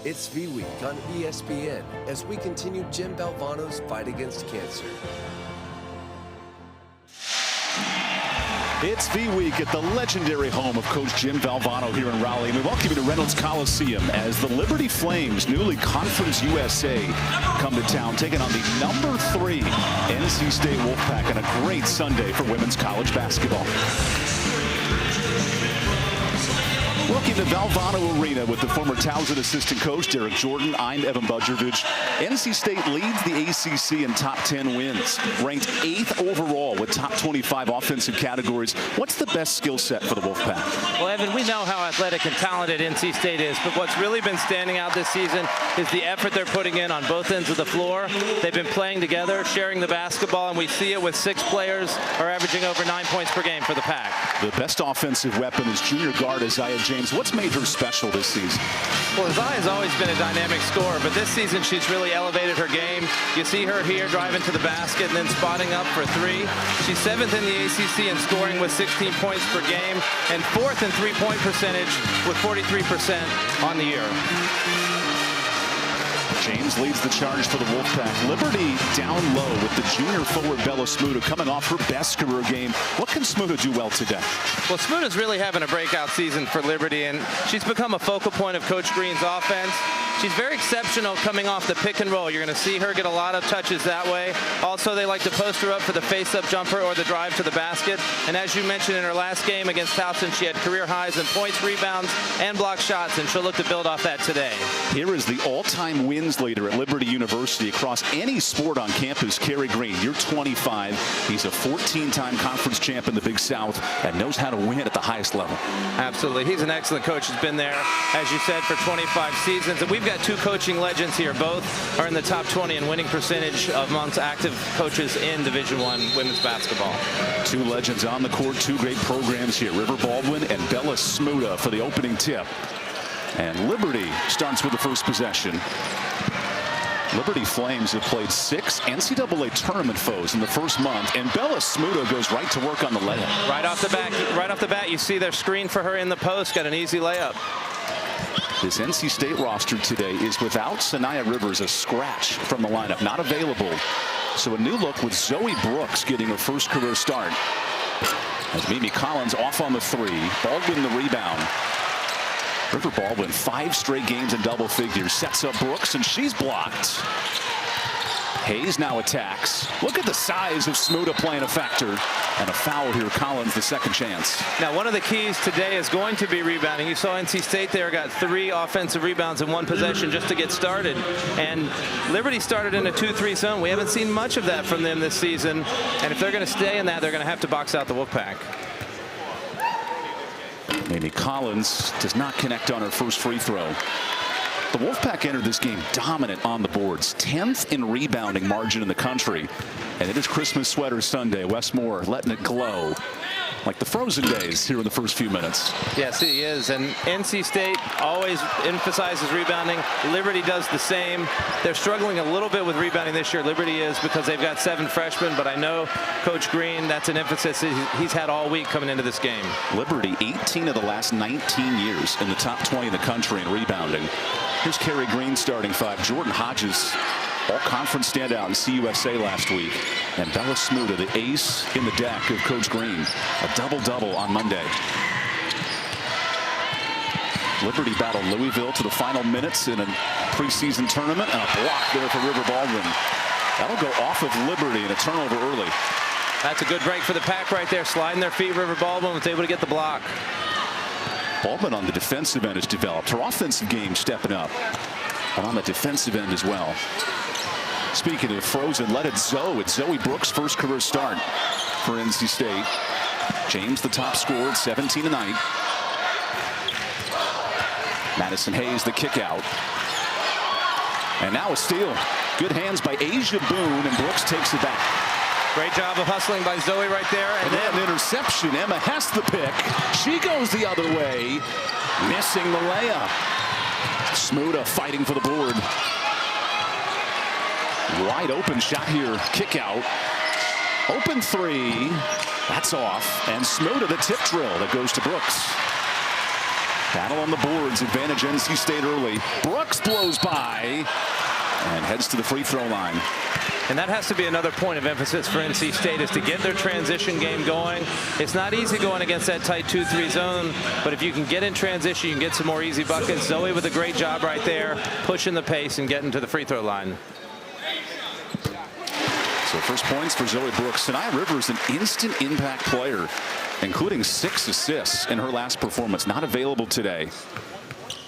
It's V-Week on ESPN as we continue Jim Valvano's fight against cancer. It's V-Week at the legendary home of Coach Jim Valvano here in Raleigh. And we welcome you to Reynolds Coliseum as the Liberty Flames, newly Conference USA, come to town, taking on the #3 NC State Wolfpack on a great Sunday for women's college basketball. Welcome to Valvano Arena with the former Towson assistant coach Derek Jordan. I'm EvanBudrovich. NC State leads the ACC in top 10 wins, ranked 8th overall with top 25 offensive categories. What's the best skill set for the Wolfpack? Well, Evan, we know how athletic and talented NC State is, but what's really been standing out this season is the effort they're putting in on both ends of the floor. They've been playing together, sharing the basketball, and we see it with 6 players are averaging over 9 points per game for the Pack. The best offensive weapon is junior guard Isaiah James. What's made her special this season? Well, Isaiah's always been a dynamic scorer, but this season she's really elevated her game. You see her here driving to the basket and then spotting up for 3. She's 7th in the ACC in scoring with 16 points per game and 4th in three-point percentage with 43% on the year. James leads the charge for the Wolfpack. Liberty down low with the junior forward Bella Smuda coming off her best career game. What can Smuda do well today? Well, Smuda's really having a breakout season for Liberty, and she's become a focal point of Coach Green's offense. She's very exceptional coming off the pick and roll. You're going to see her get a lot of touches that way. Also, they like to post her up for the face-up jumper or the drive to the basket. And as you mentioned in her last game against Towson, she had career highs in points, rebounds, and block shots, and she'll look to build off that today. Here is the all-time wins leader at Liberty University across any sport on campus, Kerry Green. You're 25. He's a 14-time conference champ in the Big South and knows how to win at the highest level. Absolutely. He's an excellent coach. He's been there, as you said, for 25 seasons. And we've got 2 coaching legends here. Both are in the top 20 in winning percentage amongst active coaches in Division I women's basketball. 2 legends on the court, 2 great programs here. River Baldwin and Bella Smuda for the opening tip. And Liberty starts with the first possession. Liberty Flames have played 6 NCAA tournament foes in the first month, and Bella Smuda goes right to work on the layup. Right off the bat, you see their screen for her in the post, got an easy layup. This NC State roster today is without Sanaya Rivers, a scratch from the lineup, not available. So a new look with Zoe Brooks getting her first career start. As Mimi Collins off on the 3, Baldwin the rebound. River Baldwin 5 straight games in double figures, sets up Brooks, and she's blocked. Hayes now attacks. Look at the size of Smuda playing a factor. And a foul here. Collins, the second chance. Now, one of the keys today is going to be rebounding. You saw NC State there got 3 offensive rebounds in 1 possession just to get started. And Liberty started in a 2-3 zone. We haven't seen much of that from them this season. And if they're going to stay in that, they're going to have to box out the Wolfpack. Mimi Collins does not connect on her first free throw. The Wolfpack entered this game dominant on the boards, 10th in rebounding margin in the country. And it is Christmas Sweater Sunday. Wes Moore letting it glow like the frozen days here in the first few minutes. Yes, he is. And NC State always emphasizes rebounding. Liberty does the same. They're struggling a little bit with rebounding this year. Liberty is, because they've got 7 freshmen. But I know Coach Green, that's an emphasis he's had all week coming into this game. Liberty 18 of the last 19 years in the top 20 in the country in rebounding. Here's Kerry Green starting 5. Jordan Hodges, all-conference standout in CUSA last week. And Bella Smuda, the ace in the deck of Coach Green. A double-double on Monday. Liberty battled Louisville to the final minutes in a preseason tournament. And a block there for River Baldwin. That'll go off of Liberty and a turnover early. That's a good break for the Pack right there. Sliding their feet. River Baldwin was able to get the block. Baldwin on the defensive end has developed. Her offensive game stepping up. But on the defensive end as well. Speaking of frozen, let it Zoe. It's Zoe Brooks' first career start for NC State. James, the top scorer, at 17 tonight. Madison Hayes, the kick out. And now a steal. Good hands by Asia Boone, and Brooks takes it back. Great job of hustling by Zoe right there. And then an interception. Emma Hess the pick. She goes the other way, missing the layup. Smuda fighting for the board. Wide open shot here. Kick out. Open 3. That's off. And Smuda the tip drill that goes to Brooks. Battle on the boards, advantage NC State early. Brooks blows by and heads to the free throw line. And that has to be another point of emphasis for NC State, is to get their transition game going. It's not easy going against that tight 2-3 zone, but if you can get in transition, you can get some more easy buckets. Zoe with a great job right there, pushing the pace and getting to the free throw line. So first points for Zoe Brooks. Sanaya Rivers, an instant impact player, including 6 assists in her last performance. Not available today.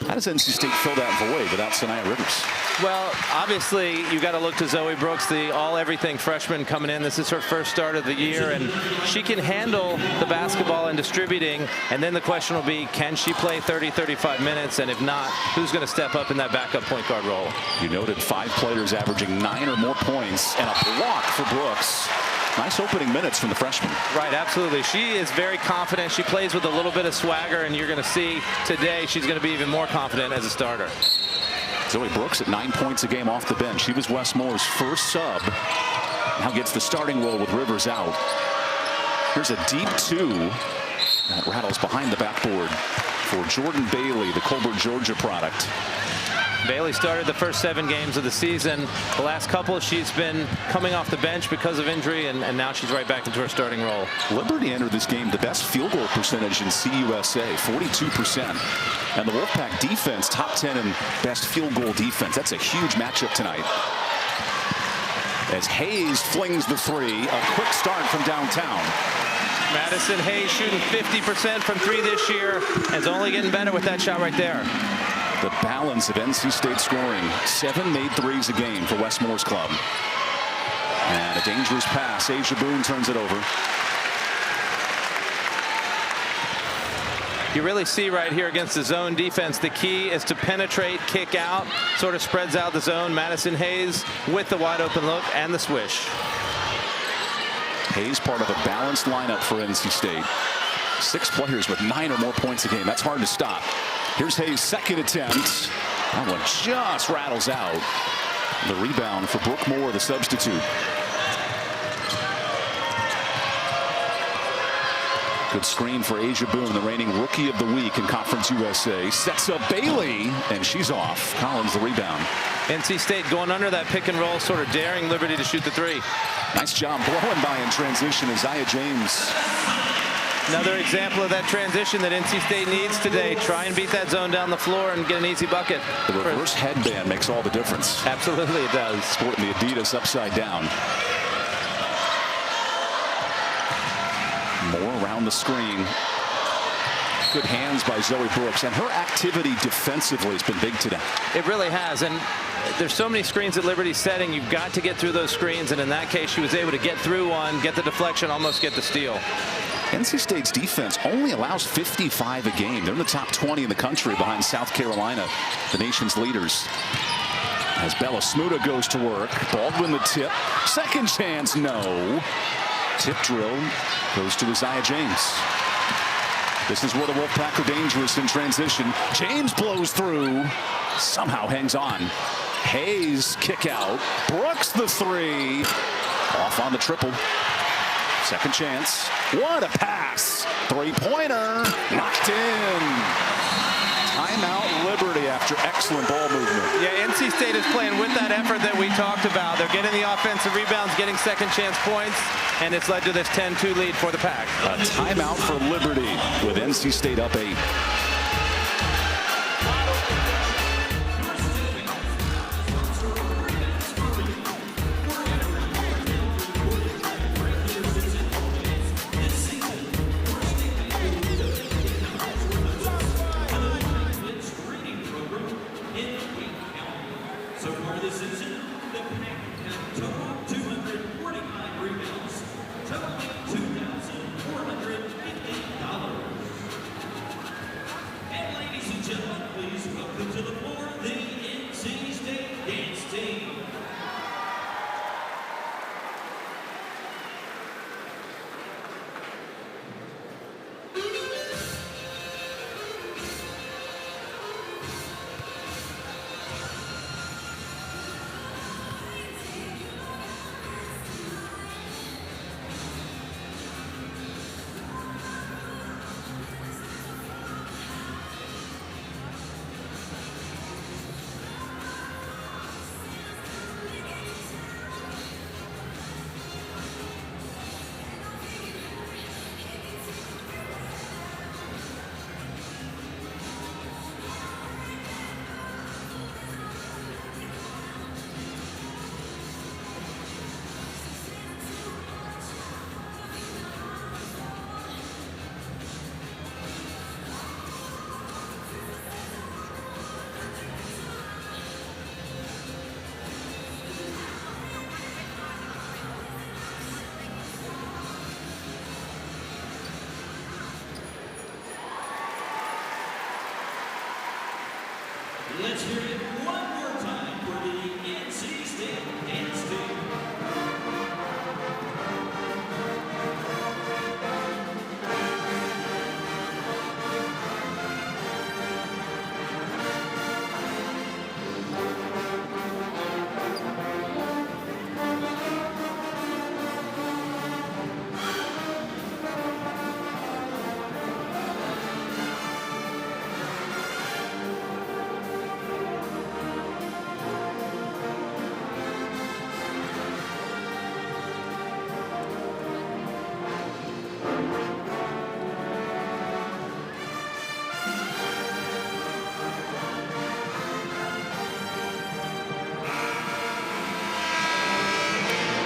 How does NC State fill that void without Sanaya Rivers? Well, obviously, you got to look to Zoe Brooks, the all-everything freshman coming in. This is her first start of the year, and she can handle the basketball and distributing. And then the question will be, can she play 30, 35 minutes? And if not, who's going to step up in that backup point guard role? You noted 5 players averaging 9 or more points, and a block for Brooks. Nice opening minutes from the freshman. Right, absolutely. She is very confident. She plays with a little bit of swagger, and you're going to see today she's going to be even more confident as a starter. Zoe Brooks at 9 points a game off the bench. She was Wes Moore's first sub. Now gets the starting role with Rivers out. Here's a deep 2 that rattles behind the backboard for Jordan Bailey, the Colbert, Georgia product. Bailey started the first 7 games of the season. The last couple, she's been coming off the bench because of injury, and now she's right back into her starting role. Liberty entered this game the best field goal percentage in CUSA, 42%. And the Wolfpack defense, top 10 in best field goal defense. That's a huge matchup tonight. As Hayes flings the 3, a quick start from downtown. Madison Hayes shooting 50% from 3 this year, and is only getting better with that shot right there. The balance of NC State scoring. 7 made threes a game for Wes Moore's club. And a dangerous pass. Asia Boone turns it over. You really see right here against the zone defense, the key is to penetrate, kick out, sort of spreads out the zone. Madison Hayes with the wide open look and the swish. Hayes part of a balanced lineup for NC State. 6 players with 9 or more points a game. That's hard to stop. Here's Hayes' second attempt. That one just rattles out. The rebound for Brooke Moore, the substitute. Good screen for Asia Boone, the reigning rookie of the week in Conference USA. Sets up Bailey, and she's off. Collins the rebound. NC State going under that pick and roll, sort of daring Liberty to shoot the 3. Nice job blowing by in transition. Isaiah James. Another example of that transition that NC State needs today. Try and beat that zone down the floor and get an easy bucket. The reverse headband makes all the difference. Absolutely it does. Sporting the Adidas upside down. More around the screen. Good hands by Zoe Brooks, and her activity defensively has been big today. It really has, and there's so many screens that Liberty's setting. You've got to get through those screens, and in that case, she was able to get through one, get the deflection, almost get the steal. NC State's defense only allows 55 a game. They're in the top 20 in the country behind South Carolina, the nation's leaders. As Bella Smuda goes to work, Baldwin the tip. Second chance, no. Tip drill goes to Isaiah James. This is where the Wolfpack are dangerous in transition. James blows through, somehow hangs on. Hayes kick out. Brooks the 3. Off on the triple. Second chance. What a pass. 3-pointer. Knocked in. Timeout Liberty after excellent ball movement. Yeah, NC State is playing with that effort that we talked about. They're getting the offensive rebounds, getting second chance points, and it's led to this 10-2 lead for the Pack. A timeout for Liberty with NC State up 8. Let's hear it one more time for the NC State dance team.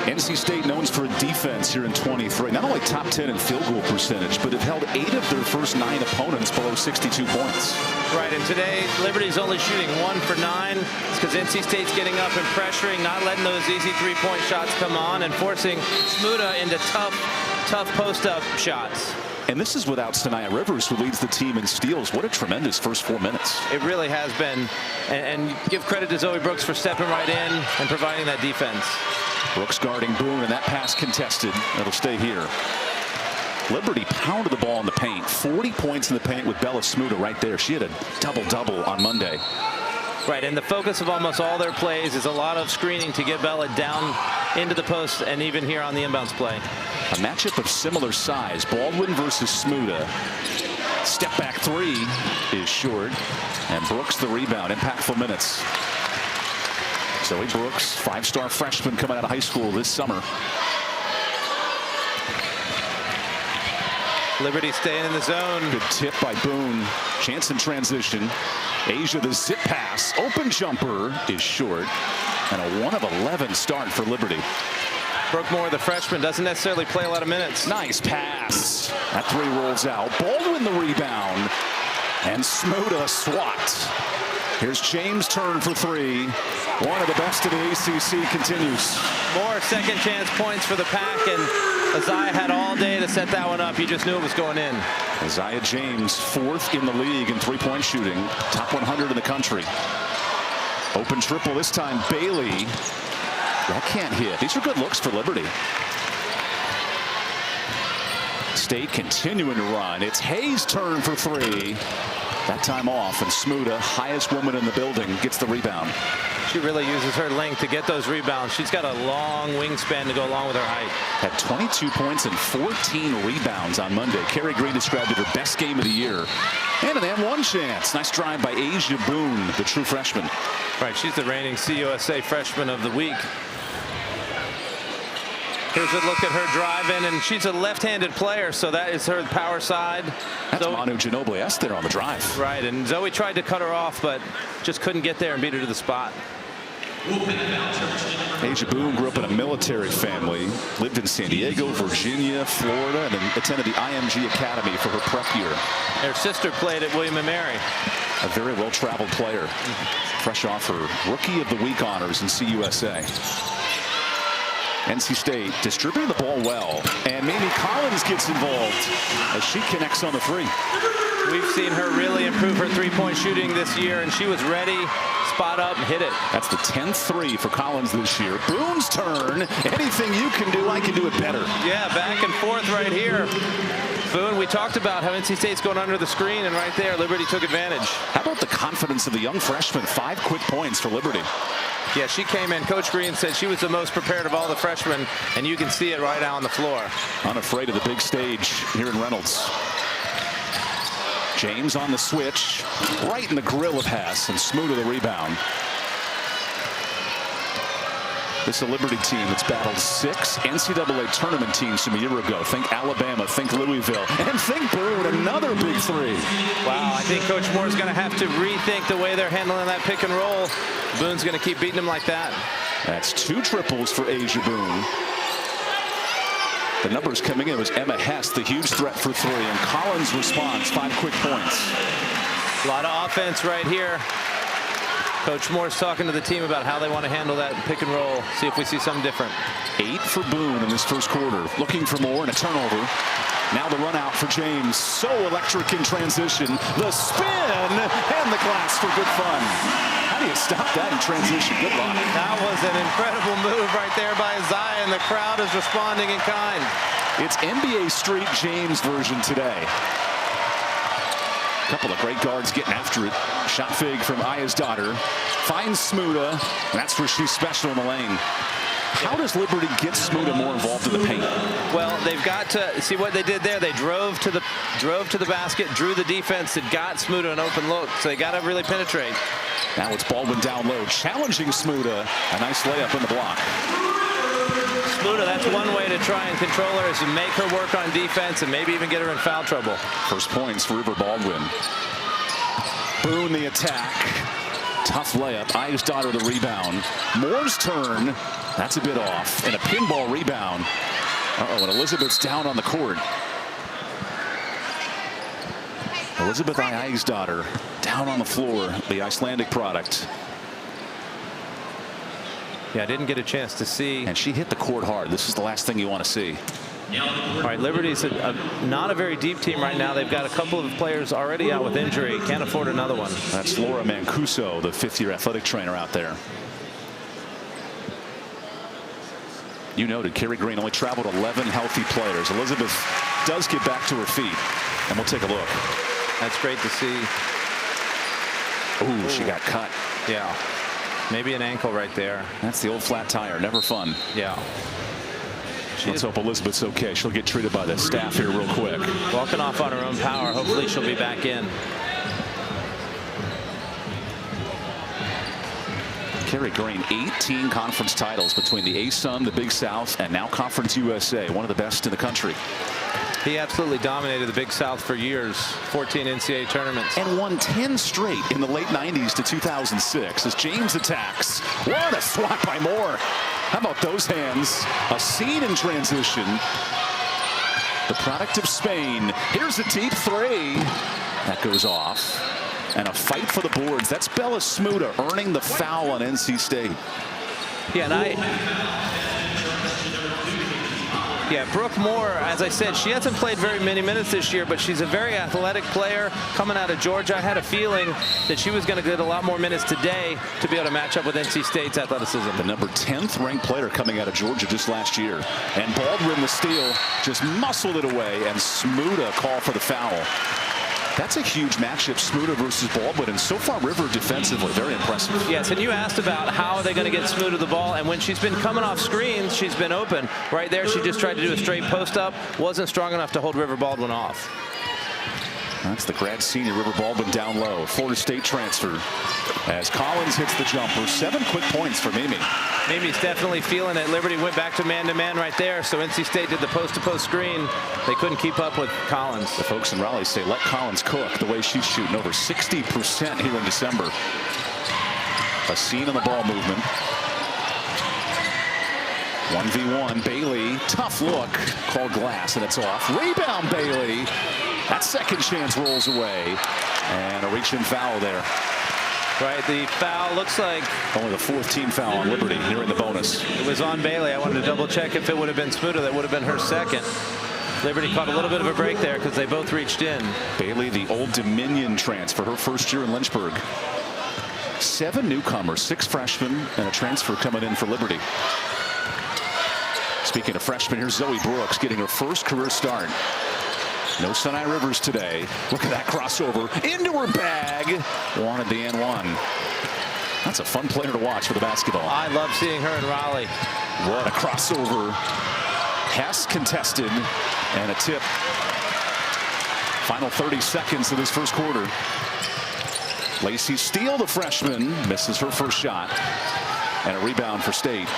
NC State known for a defense here in 23. Not only top 10 in field goal percentage, but have held 8 of their first 9 opponents below 62 points. Right, and today Liberty's only shooting 1 for 9. It's because NC State's getting up and pressuring, not letting those easy three-point shots come on, and forcing Smuda into tough post-up shots. And this is without Sanaya Rivers, who leads the team in steals. What a tremendous first 4 minutes. It really has been. And give credit to Zoe Brooks for stepping right in and providing that defense. Brooks guarding Boone, and that pass contested. It'll stay here. Liberty pounded the ball in the paint. 40 points in the paint with Bella Smuda right there. She had a double-double on Monday. Right, and the focus of almost all their plays is a lot of screening to get Bella down into the post, and even here on the inbounds play. A matchup of similar size. Baldwin versus Smuda. Step back three is short, and Brooks the rebound. Impactful minutes. Zoe Brooks, 5-star freshman coming out of high school this summer. Liberty staying in the zone. Good tip by Boone. Chance in transition. Asia the zip pass. Open jumper is short. And a 1 of 11 start for Liberty. Brooke Moore, the freshman, doesn't necessarily play a lot of minutes. Nice pass. That 3 rolls out. Baldwin the rebound. And Smuda swat. Here's James' turn for 3. One of the best in the ACC continues. More second chance points for the Pack, and Isaiah had all day to set that one up. He just knew it was going in. Isaiah James, 4th in the league in three-point shooting. Top 100 in the country. Open triple this time. Bailey. That can't hit. These are good looks for Liberty. State continuing to run. It's Hayes' turn for 3. That time off, and Smuda, highest woman in the building, gets the rebound. She really uses her length to get those rebounds. She's got a long wingspan to go along with her height. Had 22 points and 14 rebounds on Monday. Kerry Green described it her best game of the year. And an M1 chance. Nice drive by Asia Boone, the true freshman. Right, she's the reigning CUSA freshman of the week. Here's a look at her driving, and she's a left-handed player, so that is her power side. That's Manu Ginobili there on the drive. Right, and Zoe tried to cut her off, but just couldn't get there and beat her to the spot. Asia Boone grew up in a military family, lived in San Diego, Virginia, Florida, and then attended the IMG Academy for her prep year. Her sister played at William & Mary. A very well-traveled player, fresh off her Rookie of the Week honors in CUSA. NC State distributing the ball well, and Mamie Collins gets involved as she connects on the 3. We've seen her really improve her three-point shooting this year, and she was ready, spot up, and hit it. That's the 10th 3 for Collins this year. Boone's turn. Anything you can do, I can do it better. Yeah, back and forth right here. Boone, we talked about how NC State's going under the screen, and right there, Liberty took advantage. How about the confidence of the young freshman? 5 quick points for Liberty. Yeah, she came in. Coach Green said she was the most prepared of all the freshmen, and you can see it right now on the floor. Unafraid of the big stage here in Reynolds. James on the switch, right in the grill of Hess, and Smuda the rebound. This is a Liberty team that's battled 6 NCAA tournament teams from a year ago. Think Alabama, think Louisville, and think Boone, another big 3. Wow, I think Coach Moore's going to have to rethink the way they're handling that pick and roll. Boone's going to keep beating them like that. That's 2 triples for Asia Boone. The numbers coming in was Emma Hess, the huge threat for 3, and Collins responds, 5 quick points. A lot of offense right here. Coach Moore's talking to the team about how they want to handle that pick and roll. See if we see something different. 8 for Boone in this first quarter. Looking for more and a turnover. Now the run out for James. So electric in transition. The spin and the glass for good fun. How do you stop that in transition? Good luck. That was an incredible move right there by Isaiah, and the crowd is responding in kind. It's NBA Street James version today. A couple of great guards getting after it. Shot fake from Aya's daughter. Finds Smuda. That's where she's special in the lane. How does Liberty get Smuda more involved in the paint? Well, they've got to see what they did there. They drove to the basket, drew the defense, that got Smuda an open look. So they got to really penetrate. Now it's Baldwin down low, challenging Smuda. A nice layup in the block. Smuda, that's one way to try and control her, is to make her work on defense and maybe even get her in foul trouble. First points for River Baldwin. Boone the attack. Tough layup. Aya's daughter the rebound. Moore's turn. That's a bit off. And a pinball rebound. Uh-oh, and Elizabeth's down on the court. Elizabeth Aya's daughter down on the floor. The Icelandic product. Yeah, I didn't get a chance to see. And she hit the court hard. This is the last thing you want to see. All right, Liberty's not a very deep team right now. They've got a couple of players already out with injury. Can't afford another one. That's Laura Mancuso, the fifth-year athletic trainer out there. You noted Kerry Green only traveled 11 healthy players. Elizabeth does get back to her feet, and we'll take a look. That's great to see. Ooh, she got cut. Yeah, maybe an ankle right there. That's the old flat tire. Never fun. Yeah. Let's hope Elizabeth's okay. She'll get treated by the staff here real quick. Walking off on her own power. Hopefully she'll be back in. Kerry Green, 18 conference titles between the ASUN, the Big South, and now Conference USA. One of the best in the country. He absolutely dominated the Big South for years. 14 NCAA tournaments. And won 10 straight in the late 90s to 2006 as James attacks. What a swat by Moore. How about those hands? A scene in transition. The product of Spain. Here's a deep three. That goes off. And a fight for the boards. That's Bella Smuda earning the foul on NC State. Yeah, and Brooke Moore, as I said, she hasn't played very many minutes this year, but she's a very athletic player coming out of Georgia. I had a feeling that she was going to get a lot more minutes today to be able to match up with NC State's athleticism. The number 10th ranked player coming out of Georgia just last year. And Baldwin, the steal, just muscled it away, and Smuda call for the foul. That's a huge matchup, Smuda versus Baldwin, and so far River defensively, very impressive. Yes, and you asked about how are they going to get Smuda the ball, and when she's been coming off screens, she's been open. Right there, she just tried to do a straight post up, wasn't strong enough to hold River Baldwin off. That's the grad senior River Baldwin down low. Florida State transfer as Collins hits the jumper. 7 quick points for Mimi. Mimi's definitely feeling it. Liberty went back to man-to-man right there, so NC State did the post-to-post screen. They couldn't keep up with Collins. The folks in Raleigh say let Collins cook the way she's shooting. Over 60% here in December. A scene on the ball movement. 1v1, Bailey, tough look, called glass, and it's off. Rebound, Bailey. That second chance rolls away, and a reach-in foul there. Right, the foul looks like only the 4th team foul on Liberty here in the bonus. It was on Bailey. I wanted to double check if it would have been Smuda. That would have been her second. Liberty caught a little bit of a break there because they both reached in. Bailey, the Old Dominion transfer, her first year in Lynchburg. 7 newcomers, 6 freshmen, and a transfer coming in for Liberty. Speaking of freshmen, here's Zoe Brooks getting her first career start. No Sinai Rivers today. Look at that crossover into her bag. Wanted the and one. That's a fun player to watch for the basketball. I love seeing her in Raleigh. What a crossover. Hess contested and a tip. Final 30 seconds of this first quarter. Lacey Steele, the freshman, misses her first shot. And a rebound for State.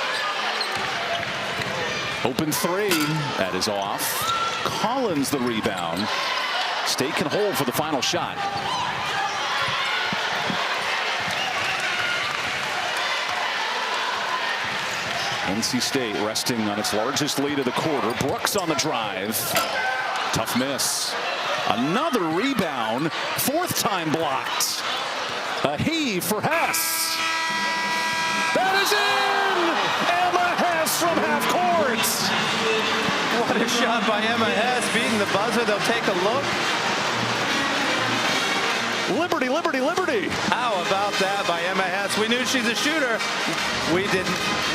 Open three. That is off. Collins the rebound. State can hold for the final shot. NC State resting on its largest lead of the quarter. Brooks on the drive. Tough miss. Another rebound. 4th time blocked. A heave for Hess. That is in! Emma Hess from half court. What a shot by Emma Hess, beating the buzzer. They'll take a look. Liberty, Liberty, Liberty. How about that by Emma Hess? We knew she's a shooter. We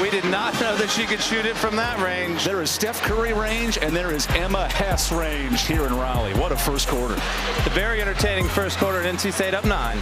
did not know that she could shoot it from that range. There is Steph Curry range, and there is Emma Hess range here in Raleigh. What a first quarter. A very entertaining first quarter at NC State, up 9.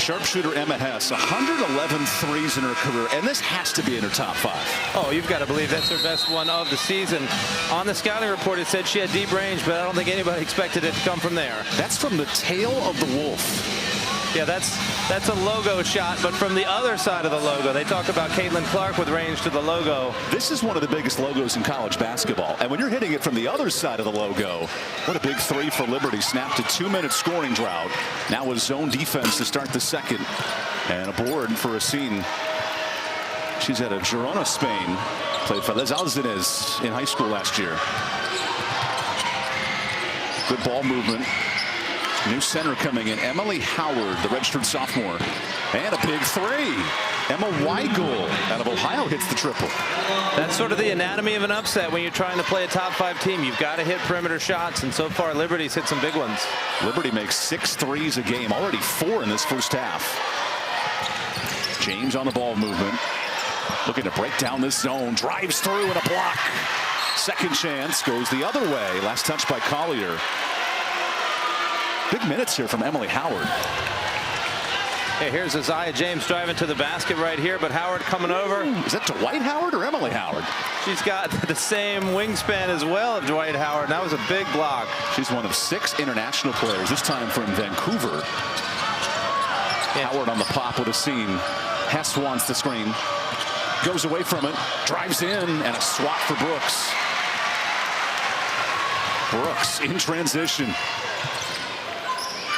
Sharpshooter Emma Hess, 111 threes in her career, and this has to be in her top 5. Oh, you've got to believe that's her best one of the season. On the scouting report, it said she had deep range, but I don't think anybody expected it to come from there. That's from the tail of the wolf. Yeah, that's a logo shot, but from the other side of the logo. They talk about Caitlin Clark with range to the logo. This is one of the biggest logos in college basketball, and when you're hitting it from the other side of the logo, what a big 3 for Liberty. Snapped a 2-minute scoring drought. Now with zone defense to start the second, and a board for Racine. She's out of Girona, Spain. Played for Les Alzines in high school last year. Good ball movement. New center coming in, Emily Howard, the registered sophomore. And a big 3. Emma Weigel out of Ohio hits the triple. That's sort of the anatomy of an upset when you're trying to play a top 5 team. You've got to hit perimeter shots, and so far Liberty's hit some big ones. Liberty makes 6 threes a game, already 4 in this first half. James on the ball movement, looking to break down this zone, drives through and a block. Second chance goes the other way. Last touch by Collier. Big minutes here from Emily Howard. Hey, here's Isaiah James driving to the basket right here, but Howard coming over. Is that Dwight Howard or Emily Howard? She's got the same wingspan as well of Dwight Howard. That was a big block. She's one of 6 international players, this time from Vancouver. Yeah. Howard on the pop with a seam. Hess wants the screen. Goes away from it, drives in, and a swat for Brooks. Brooks in transition.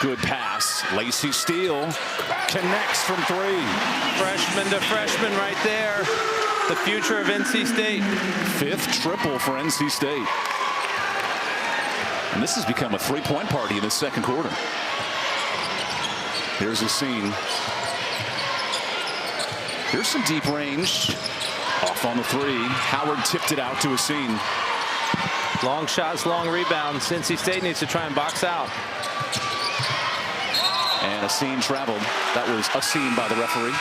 Good pass. Lacey Steele connects from 3. Freshman to freshman right there. The future of NC State. 5th triple for NC State. And this has become a three-point party in the second quarter. Here's a scene. Here's some deep range. Off on the three. Howard tipped it out to a scene. Long shots, long rebounds. NC State needs to try and box out. And a scene traveled. That was a scene by the referee.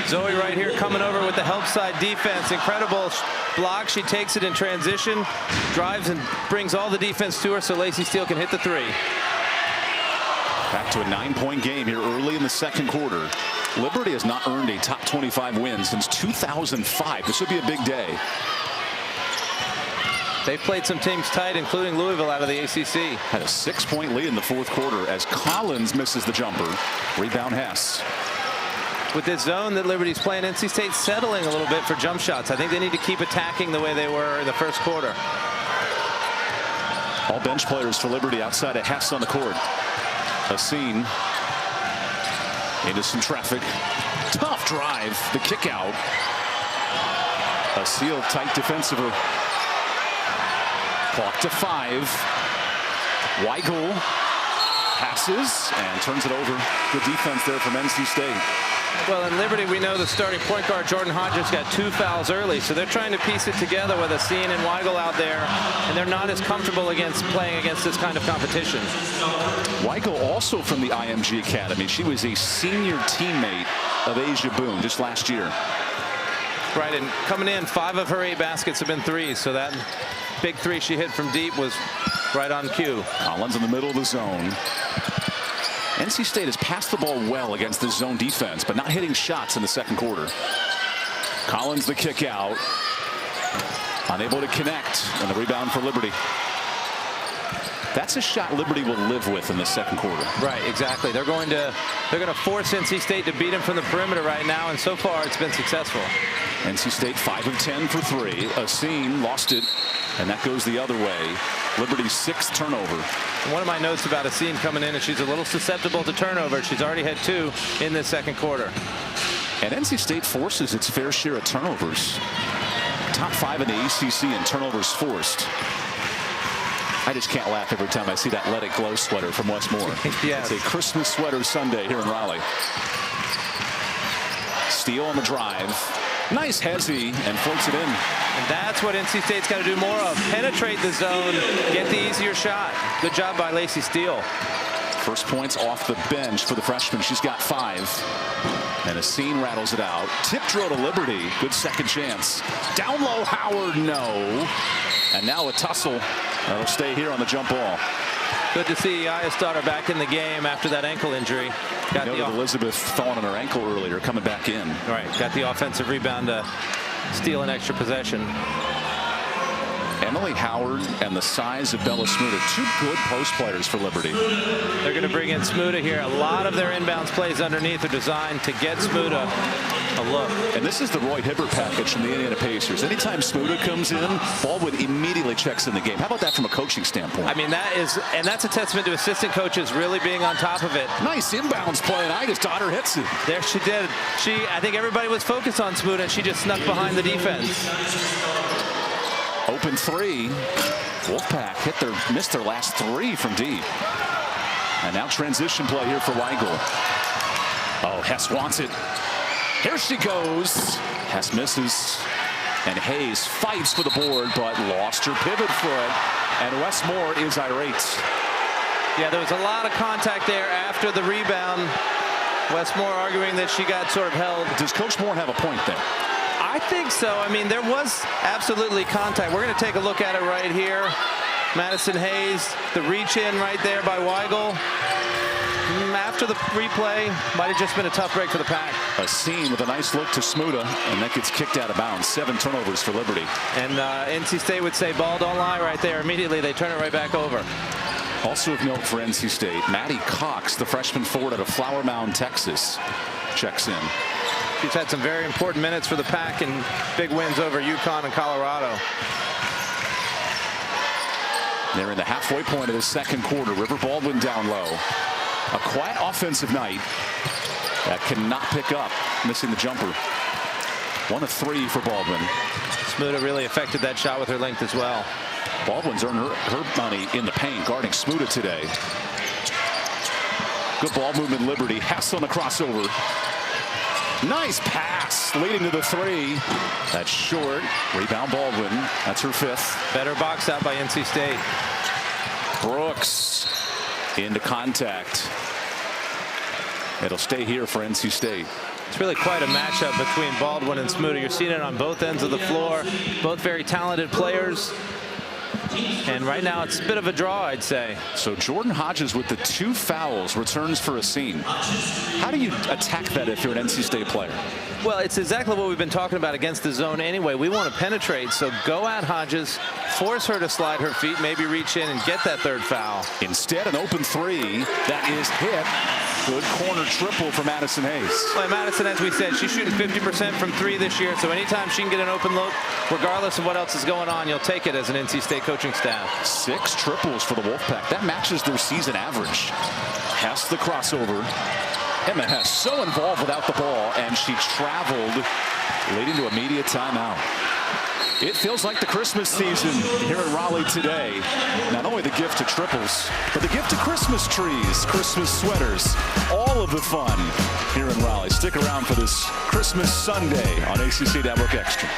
Zoe right here coming over with the help side defense. Incredible block. She takes it in transition, drives and brings all the defense to her so Lacey Steele can hit the three. Back to a 9-point game here early in the second quarter. Liberty has not earned a top 25 win since 2005. This would be a big day. They've played some teams tight, including Louisville out of the ACC. Had a 6-point lead in the fourth quarter as Collins misses the jumper. Rebound Hess. With this zone that Liberty's playing, NC State's settling a little bit for jump shots. I think they need to keep attacking the way they were in the first quarter. All bench players for Liberty outside of Hess on the court. A scene into some traffic. Tough drive. The kick out. A seal tight defensively. Clock to 5. Weigel passes and turns it over. Good defense there from NC State. Well, in Liberty, we know the starting point guard, Jordan Hodges, got 2 fouls early, so they're trying to piece it together with a Scene and Weigel out there, and they're not as comfortable playing against this kind of competition. Weigel also from the IMG Academy. She was a senior teammate of Asia Boone just last year. Right, and coming in, 5 of her 8 baskets have been threes, so that big three she hit from deep was right on cue. Collins in the middle of the zone. NC State has passed the ball well against the zone defense, but not hitting shots in the second quarter. Collins the kick out. Unable to connect, and the rebound for Liberty. That's a shot Liberty will live with in the second quarter. Right, exactly. They're going to force NC State to beat them from the perimeter right now, and so far it's been successful. NC State 5 of 10 for 3. A Scene lost it, and that goes the other way. Liberty's 6th turnover. And one of my notes about a Scene coming in is she's a little susceptible to turnover. She's already had 2 in this second quarter. And NC State forces its fair share of turnovers. Top 5 in the ACC in turnovers forced. I just can't laugh every time I see that Let It Glow sweater from Westmore. Yes. It's a Christmas sweater Sunday here in Raleigh. Steele on the drive. Nice hezzy and floats it in. And that's what NC State's got to do more of. Penetrate the zone, get the easier shot. Good job by Lacey Steele. First points off the bench for the freshman. She's got 5. And a Scene rattles it out. Tip drill to Liberty. Good second chance. Down low, Howard, no. And now a tussle. That'll stay here on the jump ball. Good to see Iasdaughter back in the game after that ankle injury. Got with Elizabeth falling on her ankle earlier, coming back in. Right, got the offensive rebound to steal an extra possession. Emily Howard and the size of Bella Smuda, 2 good post players for Liberty. They're going to bring in Smuda here. A lot of their inbounds plays underneath are designed to get Smuda a look. And this is the Roy Hibbert package from the Indiana Pacers. Anytime Smuda comes in, Baldwin immediately checks in the game. How about that from a coaching standpoint? I mean, that's a testament to assistant coaches really being on top of it. Nice inbounds play, and Iasdaughter hits it. There she did. I think everybody was focused on Smuda, and she just snuck behind the defense. Open 3. Wolfpack missed their last 3 from deep. And now transition play here for Weigel. Oh, Hess wants it. Here she goes. Hess misses. And Hayes fights for the board, but lost her pivot foot. And Westmore is irate. Yeah, there was a lot of contact there after the rebound. Westmore arguing that she got sort of held. Does Coach Moore have a point there? I think so. I mean, there was absolutely contact. We're going to take a look at it right here. Madison Hayes, the reach in right there by Weigel. After the replay, might have just been a tough break for the Pack. A Scene with a nice look to Smuda, and that gets kicked out of bounds. 7 turnovers for Liberty. And NC State would say, ball don't lie right there. Immediately, they turn it right back over. Also of note for NC State, Maddie Cox, the freshman forward out of Flower Mound, Texas, checks in. She's had some very important minutes for the Pack and big wins over UConn and Colorado. They're in the halfway point of the second quarter. River Baldwin down low. A quiet offensive night that cannot pick up, missing the jumper. 1 of 3 for Baldwin. Smuda really affected that shot with her length as well. Baldwin's earned her money in the paint, guarding Smuda today. Good ball movement, Liberty. Hess on the crossover. Nice pass, leading to the three. That's short. Rebound, Baldwin. That's her fifth. Better box out by NC State. Brooks into contact. It'll stay here for NC State. It's really quite a matchup between Baldwin and Smuda. You're seeing it on both ends of the floor. Both very talented players. And right now it's a bit of a draw, I'd say. So Jordan Hodges with the 2 fouls returns for a scene. How do you attack that if you're an NC State player? Well, it's exactly what we've been talking about against the zone anyway. We want to penetrate, so go at Hodges, force her to slide her feet, maybe reach in and get that 3rd foul. Instead, an open 3 that is hit. Good corner triple for Madison Hayes. Well, Madison, as we said, she's shooting 50% from 3 this year, so anytime she can get an open look, regardless of what else is going on, you'll take it as an NC State coaching staff. 6 triples for the Wolfpack. That matches their season average. Hess the crossover. Emma Hess so involved without the ball, and she traveled, leading to immediate timeout. It feels like the Christmas season here in Raleigh today. Not only the gift of triples, but the gift of Christmas trees, Christmas sweaters, all of the fun here in Raleigh. Stick around for this Christmas Sunday on ACC Network Extra.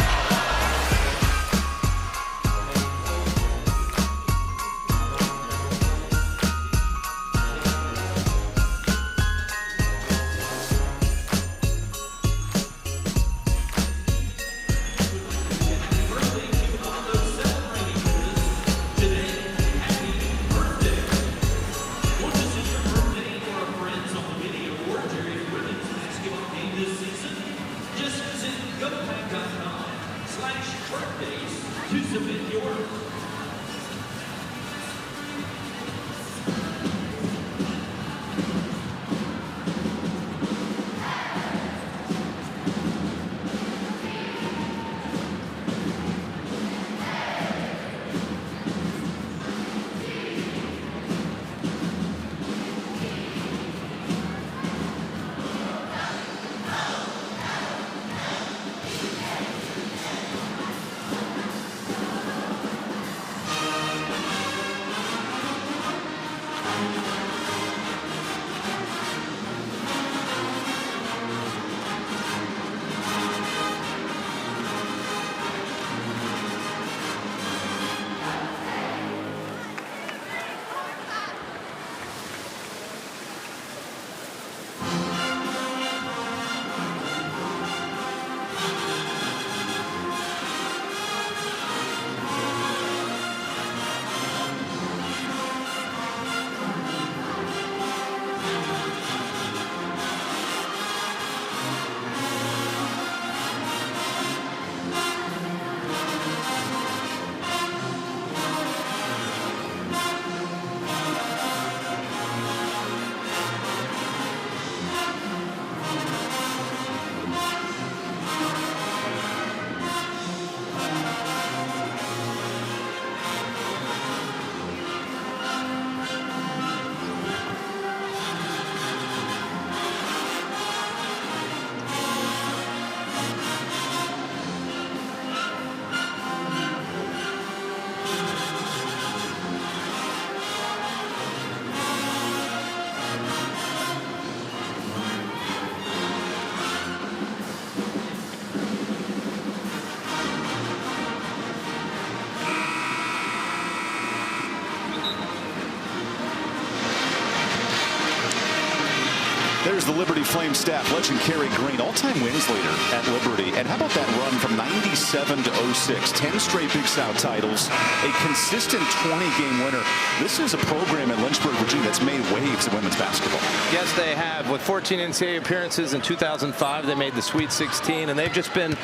There's the Liberty Flame staff. Legend Kerry Green, all-time wins leader at Liberty. And how about that run from 97 to 06? 10 straight Big South titles, a consistent 20-game winner. This is a program in Lynchburg, Virginia that's made waves in women's basketball. Yes, they have. With 14 NCAA appearances in 2005, they made the Sweet 16, and they've just been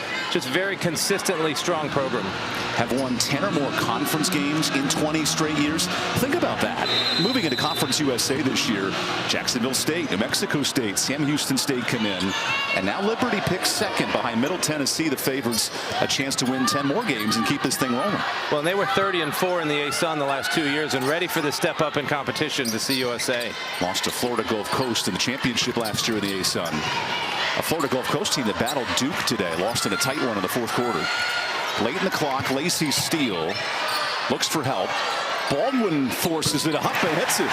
very consistently strong program. Have won 10 or more conference games in 20 straight years. Think about that. Moving into Conference USA this year, Jacksonville State, New Mexico State, Sam Houston State come in, and now Liberty picks second behind Middle Tennessee, the favorites, a chance to win 10 more games and keep this thing rolling. Well, and they were 30-4 in the ASUN the last 2 years and ready for the step up in competition to CUSA. Lost to Florida Gulf Coast in the championship last year in the ASUN. A Florida Gulf Coast team that battled Duke today, lost in a tight one in the fourth quarter. Late in the clock, Lacey Steele looks for help. Baldwin forces it up and hits it.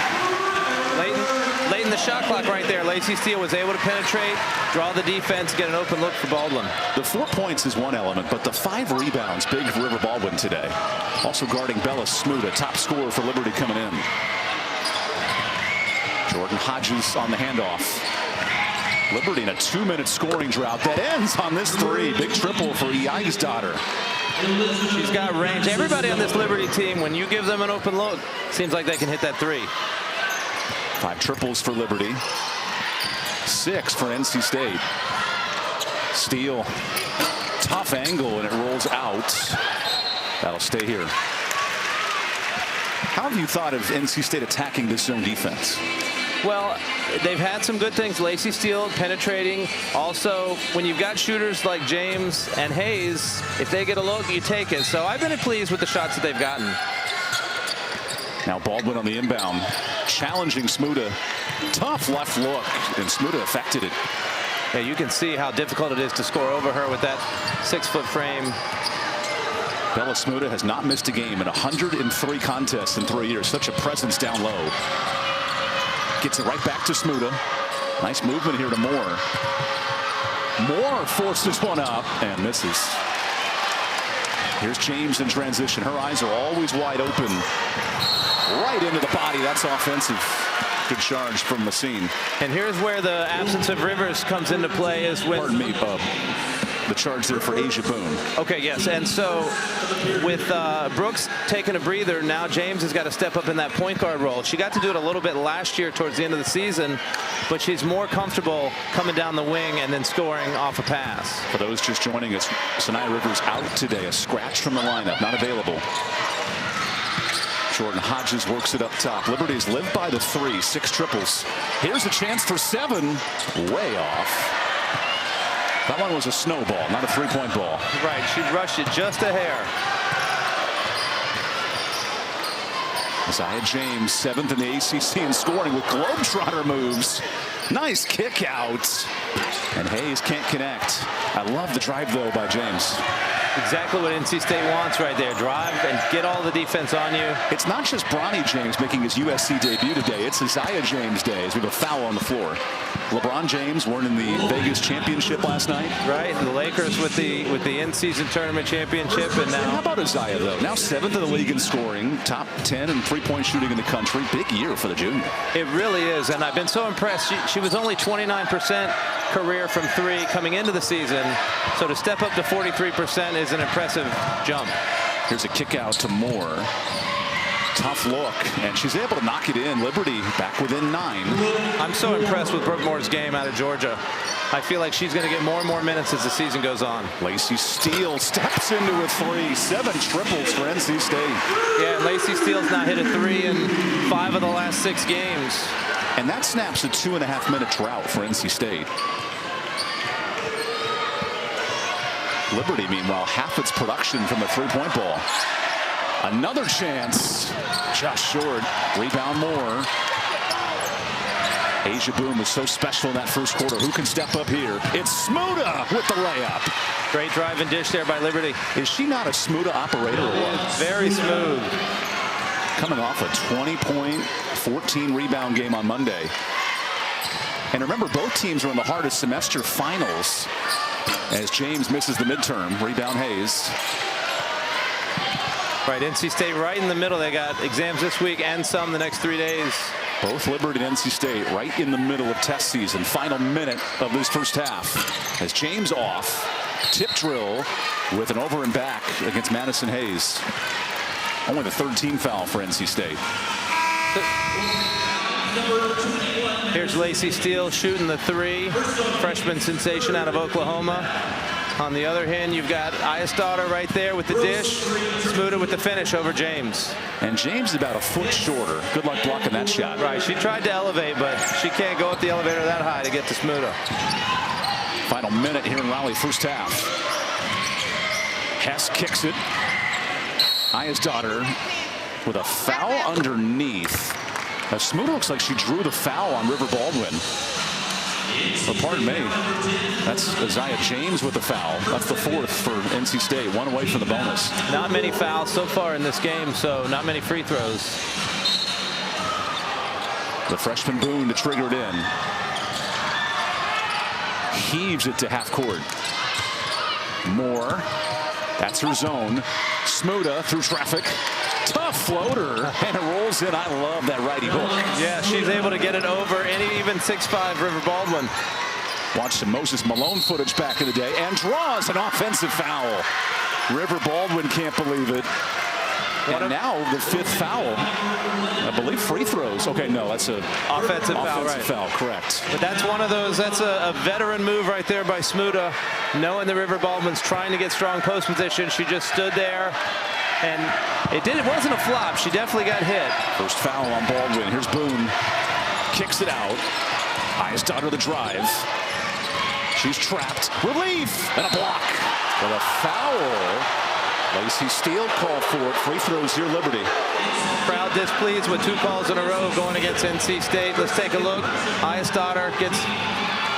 Late in the shot clock right there, Lacey Steele was able to penetrate, draw the defense, get an open look for Baldwin. The 4 points is one element, but the 5 rebounds big for River Baldwin today. Also guarding Bella Smuda, top scorer for Liberty coming in. Jordan Hodges on the handoff. Liberty in a 2-minute scoring drought that ends on this 3. Big triple for Eichsdotter. She's got range. Everybody on this Liberty team, when you give them an open look, seems like they can hit that 3. 5 triples for Liberty. 6 for NC State. Steele, tough angle, and it rolls out. That'll stay here. How have you thought of NC State attacking this zone defense? Well, they've had some good things. Lacey Steele penetrating. Also, when you've got shooters like James and Hayes, if they get a look, you take it. So I've been pleased with the shots that they've gotten. Now Baldwin on the inbound, challenging Smuda. Tough left look, and Smuda affected it. Yeah, you can see how difficult it is to score over her with that 6-foot frame. Bella Smuda has not missed a game in 103 contests in 3 years. Such a presence down low. Gets it right back to Smuda. Nice movement here to Moore. Moore forces one up and misses. Here's James in transition. Her eyes are always wide open. Right into the body. That's offensive. Good charge from Messine. And here's where the absence of Rivers comes into play is when... Pardon me, the charge there for Asia Boone. Okay, yes. And so with Brooks taking a breather, now James has got to step up in that point guard role. She got to do it a little bit last year towards the end of the season, but she's more comfortable coming down the wing and then scoring off a pass. For those just joining us, Sanaya Rivers out today. A scratch from the lineup, not available. Jordan Hodges works it up top. Liberty's lived by the 3, 6 triples. Here's a chance for 7. Way off. That one was a snowball, not a 3-point ball. Right, she rushed it just a hair. Isaiah James, 7th in the ACC in scoring with Globetrotter moves. Nice kick out. And Hayes can't connect. I love the drive, though, by James. Exactly what NC State wants right there. Drive and get all the defense on you. It's not just Bronny James making his USC debut today. It's Isaiah James Day as we have a foul on the floor. LeBron James weren't in the Vegas championship last night. Right, and the Lakers with the in-season tournament championship. And now, how about Isaiah, though? Now 7th in the league in scoring, top 10 in 3-point shooting in the country. Big year for the junior. It really is, and I've been so impressed. She was only 29% career from 3 coming into the season, so to step up to 43% is an impressive jump. Here's a kick out to Moore. Tough look, and she's able to knock it in. Liberty back within 9. I'm so impressed with Brooke Moore's game out of Georgia. I feel like she's going to get more and more minutes as the season goes on. Lacey Steele steps into a 3. 7 triples for NC State. Yeah, Lacey Steele's now hit a 3 in 5 of the last 6 games. And that snaps a 2.5-minute drought for NC State. Liberty, meanwhile, half its production from the 3-point ball. Another chance, just short. Rebound Moore. Asia Boone was so special in that first quarter. Who can step up here? It's Smuda with the layup. Great drive and dish there by Liberty. Is she not a Smuda operator or what? Very smooth. Coming off a 20-point, 14-rebound game on Monday. And remember, both teams are in the hardest semester finals as James misses the midterm. Rebound Hayes. Right, NC State right in the middle. They got exams this week and some the next 3 days. Both Liberty and NC State right in the middle of test season. Final minute of this first half. As James off, tip drill with an over and back against Madison Hayes. Only the 3rd team foul for NC State. Here's Lacey Steele shooting the 3. Freshman sensation out of Oklahoma. On the other hand, you've got Eichsdotter right there with the dish. Smuda with the finish over James. And James is about a foot shorter. Good luck blocking that shot. Right, she tried to elevate, but she can't go up the elevator that high to get to Smuda. Final minute here in Raleigh, first half. Hess kicks it. Eichsdotter with a foul underneath. Smuda looks like she drew the foul on River Baldwin. Or pardon me, that's Isaiah James with the foul. That's the 4th for NC State, 1 away from the bonus. Not many fouls so far in this game, so not many free throws. The freshman Boone to trigger it in. Heaves it to half court. Moore. That's her zone. Smuda through traffic. Tough floater. And it rolls in. I love that righty hook. Yeah, she's able to get it over any even 6'5" River Baldwin. Watch some Moses Malone footage back in the day. And draws an offensive foul. River Baldwin can't believe it. And now the 5th foul. I believe free throws. Okay, no, that's a offensive foul, right? Foul, correct. But that's one of those. That's a veteran move right there by Smuda, knowing the River Baldwin's trying to get strong post position. She just stood there, and it wasn't a flop. She definitely got hit. First foul on Baldwin. Here's Boone. Kicks it out. Highest-Daughter the drive. She's trapped. Relief and a block. With a foul. Lacey Steele called for it. Free throws here, Liberty. Crowd displeased with 2 calls in a row going against NC State. Let's take a look. Highest-Daughter gets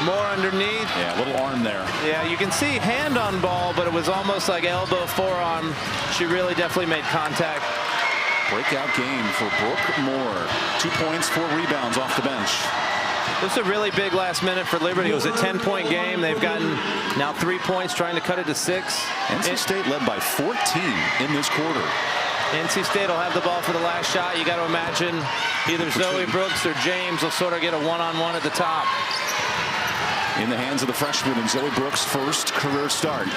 more underneath. Yeah, a little arm there. Yeah, you can see hand on ball, but it was almost like elbow, forearm. She really definitely made contact. Breakout game for Brooke Moore. 2 points, 4 rebounds off the bench. This is a really big last minute for Liberty. It was a 10-point game. They've gotten now 3 points, trying to cut it to 6. NC State led by 14 in this quarter. NC State will have the ball for the last shot. You got to imagine either Zoe Brooks or James will sort of get a one-on-one at the top. In the hands of the freshman and Zoe Brooks' first career start.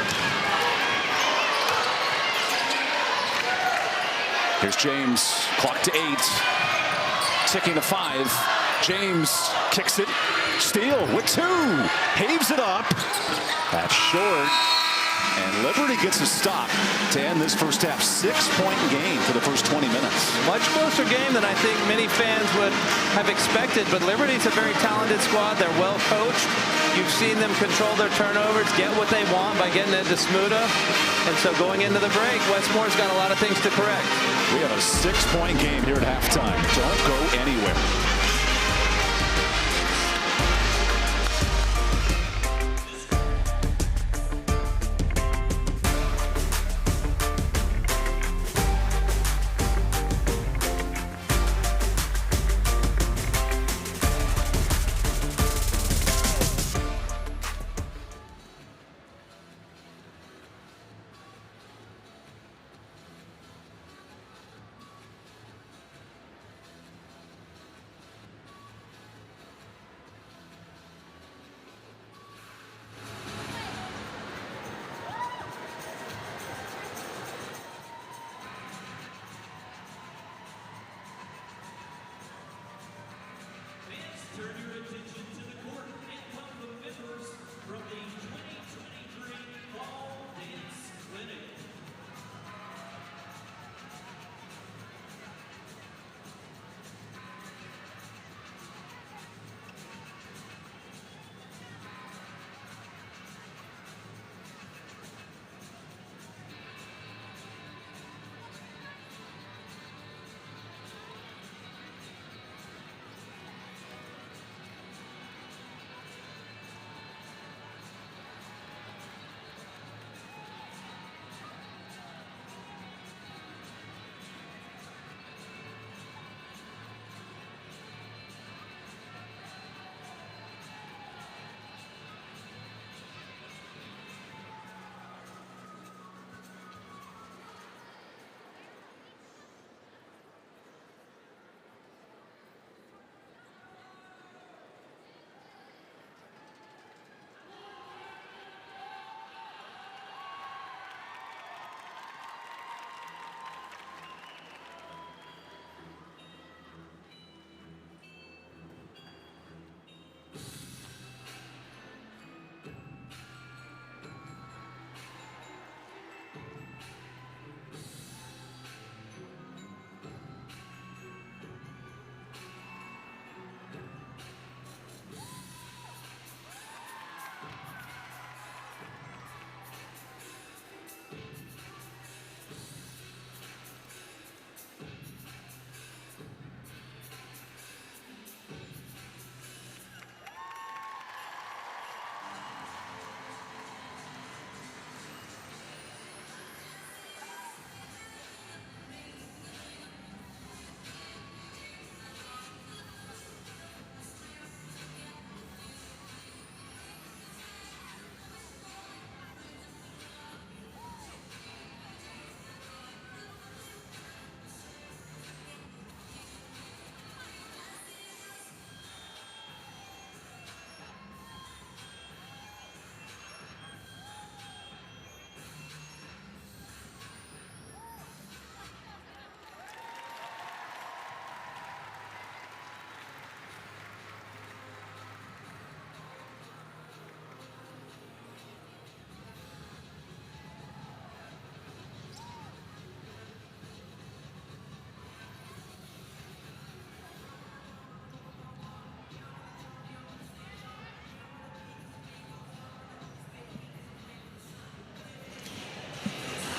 Here's James, clock to 8, ticking to 5. James kicks it. Steele with 2. Heaves it up. That's short. And Liberty gets a stop to end this first half. 6-point game for the first 20 minutes. Much closer game than I think many fans would have expected. But Liberty's a very talented squad. They're well coached. You've seen them control their turnovers, get what they want by getting into Smuda. And so going into the break, Westmore's got a lot of things to correct. We have a 6-point game here at halftime. Don't go anywhere.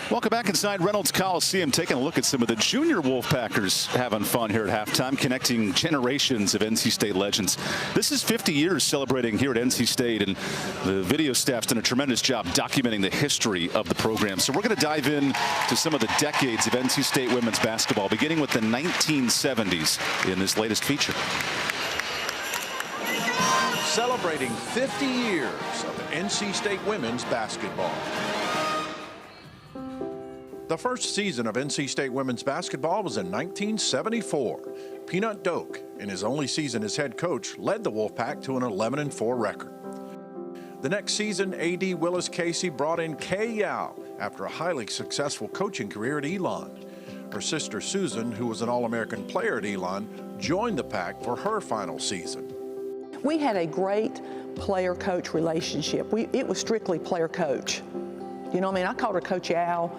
Welcome back inside Reynolds Coliseum, taking a look at some of the junior Wolfpackers having fun here at halftime, connecting generations of NC State legends. This is 50 years celebrating here at NC State, and the video staff's done a tremendous job documenting the history of the program. So we're going to dive in to some of the decades of NC State women's basketball, beginning with the 1970s in this latest feature. Celebrating 50 years of NC State women's basketball. The first season of NC State women's basketball was in 1974. Peanut Doak, in his only season as head coach, led the Wolfpack to an 11-4 record. The next season, A.D. Willis Casey brought in Kay Yao after a highly successful coaching career at Elon. Her sister Susan, who was an All-American player at Elon, joined the Pack for her final season. We had a great player-coach relationship. It was strictly player-coach. You know what I mean? I called her Coach Yao.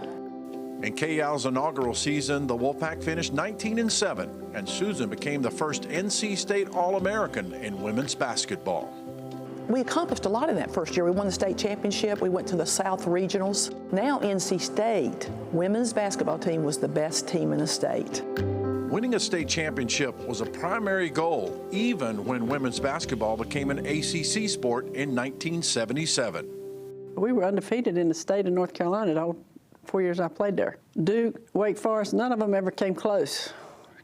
In Kay Yao's inaugural season, the Wolfpack finished 19-7, and Susan became the first NC State All-American in women's basketball. We accomplished a lot in that first year. We won the state championship. We went to the South Regionals. Now NC State women's basketball team was the best team in the state. Winning a state championship was a primary goal, even when women's basketball became an ACC sport in 1977. We were undefeated in the state of North Carolina all 4 years I played there. Duke, Wake Forest, none of them ever came close.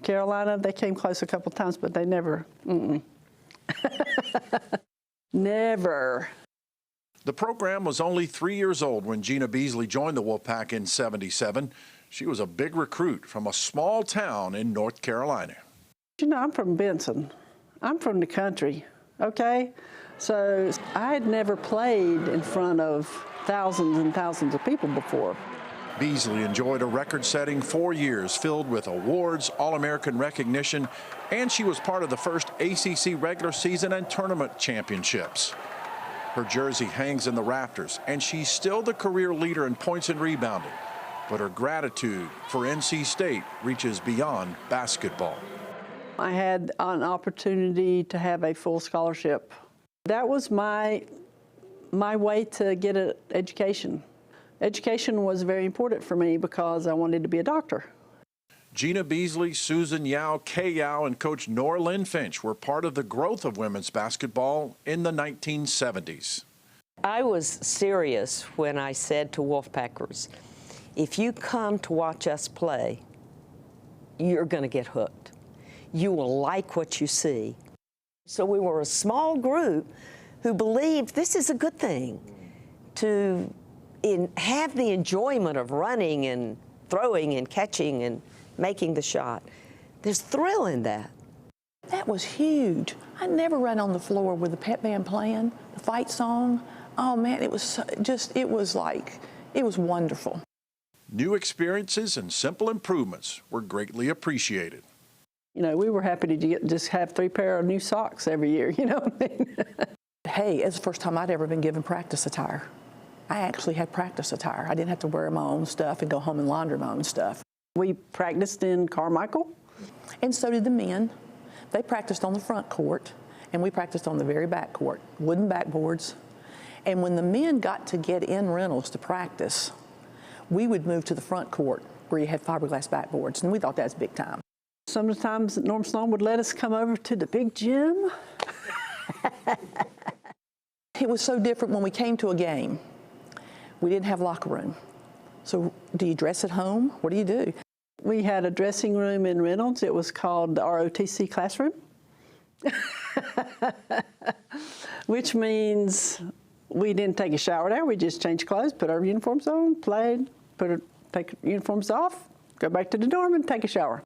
Carolina, they came close a couple times, but they never, never. The program was only 3 years old when Gina Beasley joined the Wolfpack in '77. She was a big recruit from a small town in North Carolina. You know, I'm from Benson. I'm from the country, okay? So I had never played in front of thousands and thousands of people before. Beasley enjoyed a record-setting 4 years filled with awards, All-American recognition, and she was part of the first ACC regular season and tournament championships. Her jersey hangs in the rafters, and she's still the career leader in points and rebounding. But her gratitude for NC State reaches beyond basketball. I had an opportunity to have a full scholarship. That was my way to get an education. Education was very important for me because I wanted to be a doctor. Gina Beasley, Susan Yao, Kay Yao, and Coach Nora Lynn Finch were part of the growth of women's basketball in the 1970s. I was serious when I said to Wolfpackers, if you come to watch us play, you're going to get hooked. You will like what you see. So we were a small group who believed this is a good thing, to have the enjoyment of running and throwing and catching and making the shot. There's thrill in that. That was huge. I never ran on the floor with the pep band playing, the fight song. Oh man, it was it was wonderful. New experiences and simple improvements were greatly appreciated. You know, we were happy to just have 3 pair of new socks every year, you know what I mean? Hey, it's the first time I'd ever been given practice attire. I actually had practice attire. I didn't have to wear my own stuff and go home and launder my own stuff. We practiced in Carmichael. And so did the men. They practiced on the front court, and we practiced on the very back court, wooden backboards. And when the men got to get in Reynolds to practice, we would move to the front court where you had fiberglass backboards, and we thought that was big time. Sometimes Norm Sloan would let us come over to the big gym. It was so different when we came to a game. We didn't have locker room. So do you dress at home? What do you do? We had a dressing room in Reynolds. It was called the ROTC classroom, which means we didn't take a shower there. We just changed clothes, put our uniforms on, played, take uniforms off, go back to the dorm and take a shower.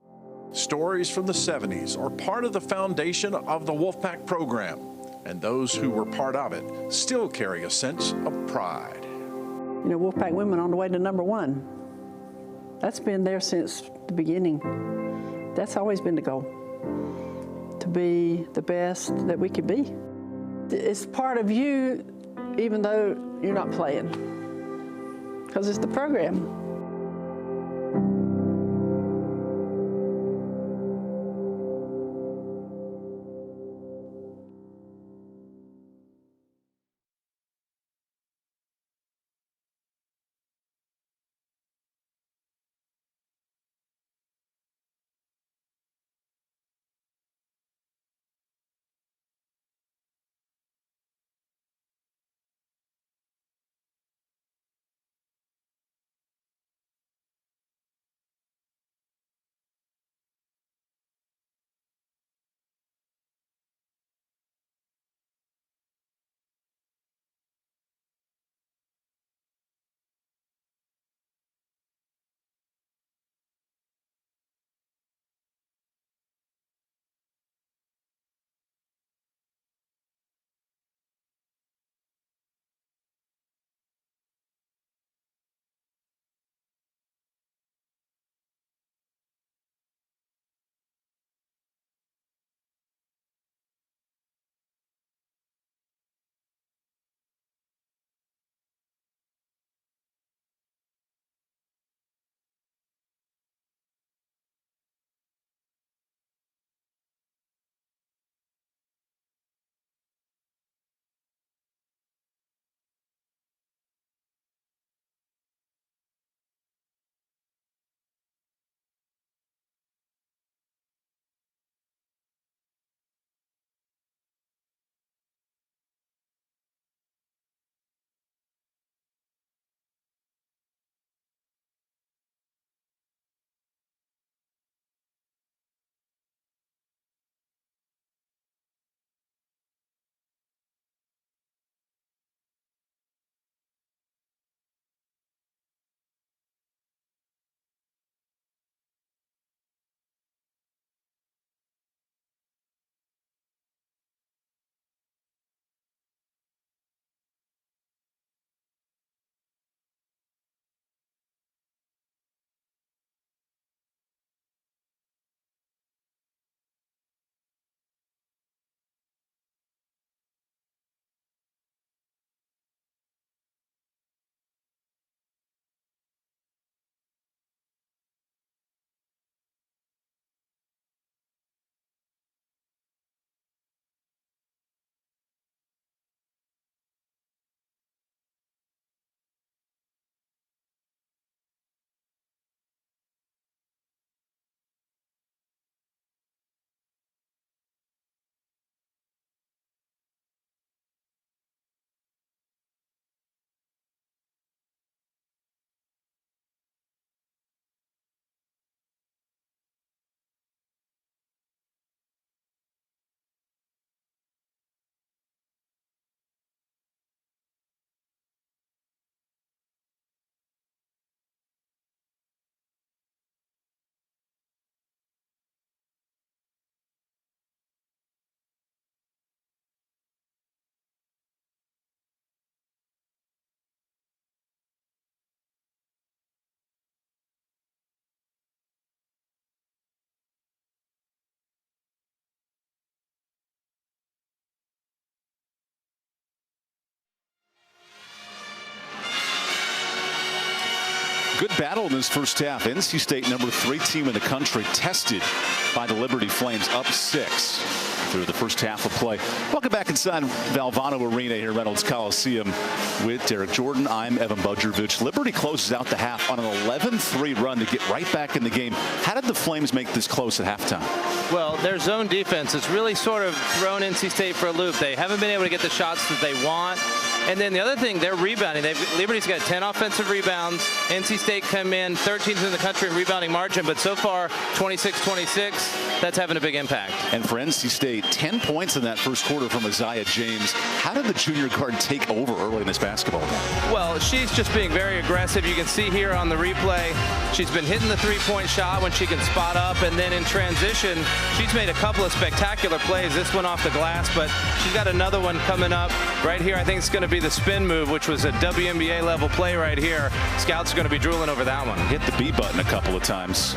Stories from the 70s are part of the foundation of the Wolfpack program, and those who were part of it still carry a sense of pride. You know, Wolfpack women on the way to #1. That's been there since the beginning. That's always been the goal, to be the best that we could be. It's part of you, even though you're not playing, because it's the program. Good battle in this first half. NC State, #3 team in the country, tested by the Liberty Flames, up 6 through the first half of play. Welcome back inside Valvano Arena here, Reynolds Coliseum, with Derek Jordan. I'm Evan Budrovich. Liberty closes out the half on an 11-3 run to get right back in the game. How did the Flames make this close at halftime? Well, their zone defense has really sort of thrown NC State for a loop. They haven't been able to get the shots that they want. And then the other thing, they're rebounding. Liberty's got 10 offensive rebounds. NC State come in 13th in the country in rebounding margin, but so far 26-26. That's having a big impact. And for NC State, 10 points in that first quarter from Isaiah James. How did the junior guard take over early in this basketball game? Well, she's just being very aggressive. You can see here on the replay, she's been hitting the three-point shot when she can spot up, and then in transition, she's made a couple of spectacular plays. This one off the glass, but she's got another one coming up right here. I think it's going to be the spin move, which was a WNBA level play right here. Scouts are going to be drooling over that one. Hit the B button a couple of times.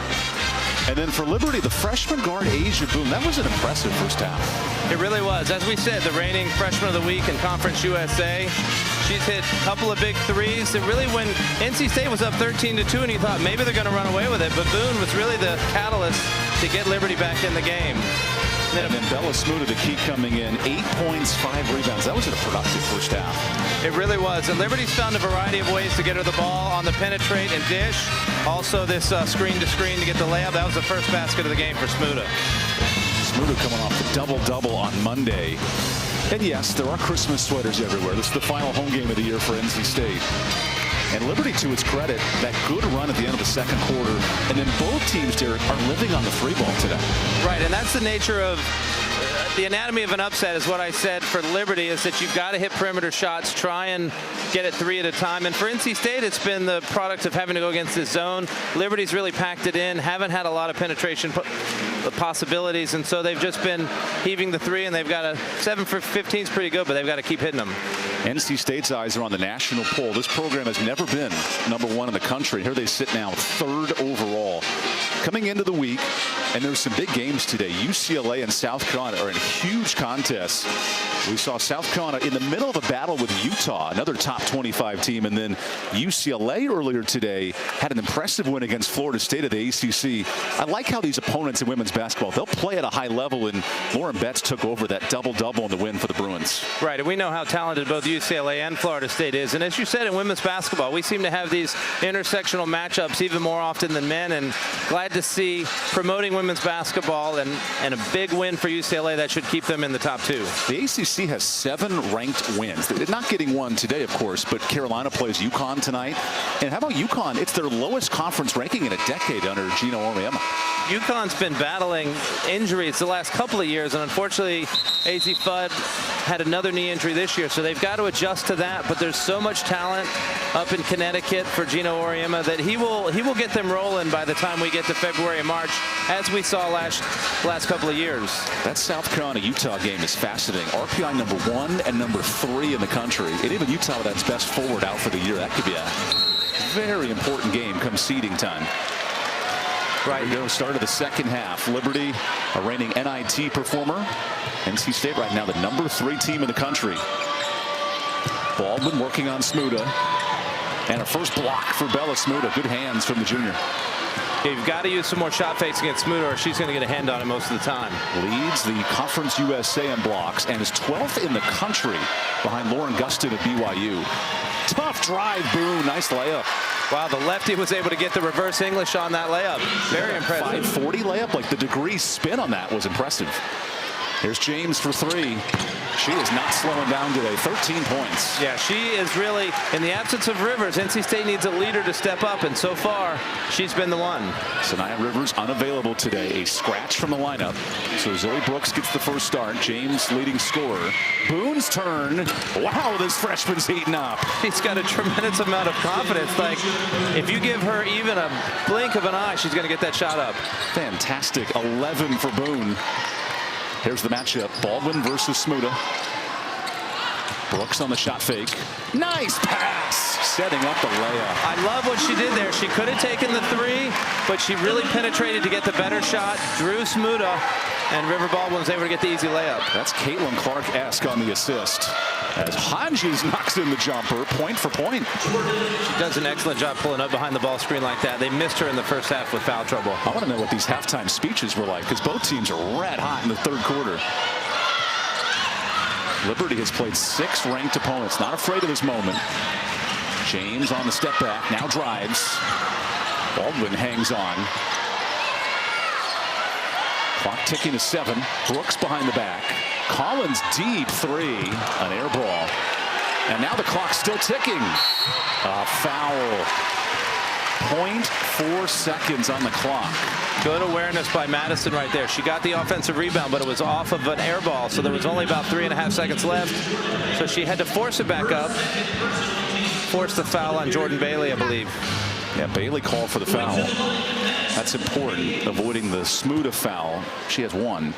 And then for Liberty, the freshman guard, Asia Boone, that was an impressive first half. It really was. As we said, the reigning freshman of the week in Conference USA. She's hit a couple of big threes. And really, when NC State was up 13-2, and you thought maybe they're going to run away with it, but Boone was really the catalyst to get Liberty back in the game. And then Bella Smuda, the key, coming in, 8 points, 5 rebounds. That was a productive first half. It really was. And Liberty's found a variety of ways to get her the ball on the penetrate and dish. Also this screen-to-screen to get the layup. That was the first basket of the game for Smuda. Smuda coming off the double-double on Monday. And yes, there are Christmas sweaters everywhere. This is the final home game of the year for NC State. And Liberty, to its credit, that good run at the end of the second quarter. And then both teams, Derek, are living on the free ball today. Right, and that's the nature of the anatomy of an upset, is what I said for Liberty, is that you've got to hit perimeter shots, try and get it 3 at a time. And for NC State, it's been the product of having to go against this zone. Liberty's really packed it in, haven't had a lot of penetration possibilities, and so they've just been heaving the 3, and they've got a 7 for 15 is pretty good, but they've got to keep hitting them. NC State's eyes are on the national poll. This program has never been #1 in the country. Here they sit now 3rd overall. Coming into the week, and there's some big games today. UCLA and South Carolina are in huge contests. We saw South Carolina in the middle of a battle with Utah, another top 25 team, and then UCLA earlier today had an impressive win against Florida State of the ACC. I like how these opponents in women's basketball, they'll play at a high level, and Lauren Betts took over that double-double in the win for the Bruins. Right, and we know how talented both UCLA and Florida State is. And as you said, in women's basketball, we seem to have these intersectional matchups even more often than men, and glad to see promoting women's basketball and a big win for UCLA that should keep them in the top 2. The ACC has 7 ranked wins. They're not getting one today, of course, but Carolina plays UConn tonight. And how about UConn? It's their lowest conference ranking in a decade under Gino Auriemma. UConn's been battling injuries the last couple of years, and unfortunately, AZ Fudd had another knee injury this year, so they've got to adjust to that. But there's so much talent up in Connecticut for Gino Auriemma that he will get them rolling by the time we get to February and March, as we saw last couple of years. That South Carolina-Utah game is fascinating. RPI #1 and #3 in the country. And even Utah with its best forward out for the year. That could be a very important game come seeding time. Right, here we go, start of the second half. Liberty, a reigning NIT performer. NC State right now the #3 team in the country. Baldwin working on Smuda. And a first block for Bella Smuda. Good hands from the junior. Yeah, you've got to use some more shot fakes against Smuda, or she's going to get a hand on it most of the time. Leads the Conference USA in blocks and is 12th in the country behind Lauren Gustin at BYU. Tough drive, Boone. Nice layup. Wow, the lefty was able to get the reverse English on that layup. Very impressive. 540 layup, like the degree spin on that was impressive. Here's James for 3. She is not slowing down today. 13 points. Yeah, she is really, in the absence of Rivers, NC State needs a leader to step up, and so far, she's been the one. Sanaya Rivers unavailable today. A scratch from the lineup. So Zoe Brooks gets the first start. James leading scorer. Boone's turn. Wow, this freshman's heating up. She's got a tremendous amount of confidence. Like, if you give her even a blink of an eye, she's going to get that shot up. Fantastic. 11 for Boone. Here's the matchup. Baldwin versus Smuda. Brooks on the shot fake. Nice pass. Setting up the layup. I love what she did there. She could have taken the 3, but she really penetrated to get the better shot. Drew Smuda And River Baldwin's able to get the easy layup. That's Caitlin Clark-esque on the assist. As Hodges knocks in the jumper, point for point. She does an excellent job pulling up behind the ball screen like that. They missed her in the first half with foul trouble. I want to know what these halftime speeches were like, because both teams are red hot in the third quarter. Liberty has played 6 ranked opponents, not afraid of this moment. James on the step back, now drives. Baldwin hangs on. Clock ticking to 7. Brooks behind the back. Collins deep 3, an air ball. And now the clock's still ticking. A foul. 0.4 seconds on the clock. Good awareness by Madison right there. She got the offensive rebound, but it was off of an air ball, so there was only about 3.5 seconds left. So she had to force it back up. Force the foul on Jordan Bailey, I believe. Yeah, Bailey called for the foul. That's important, avoiding the Smuda foul. She has 1.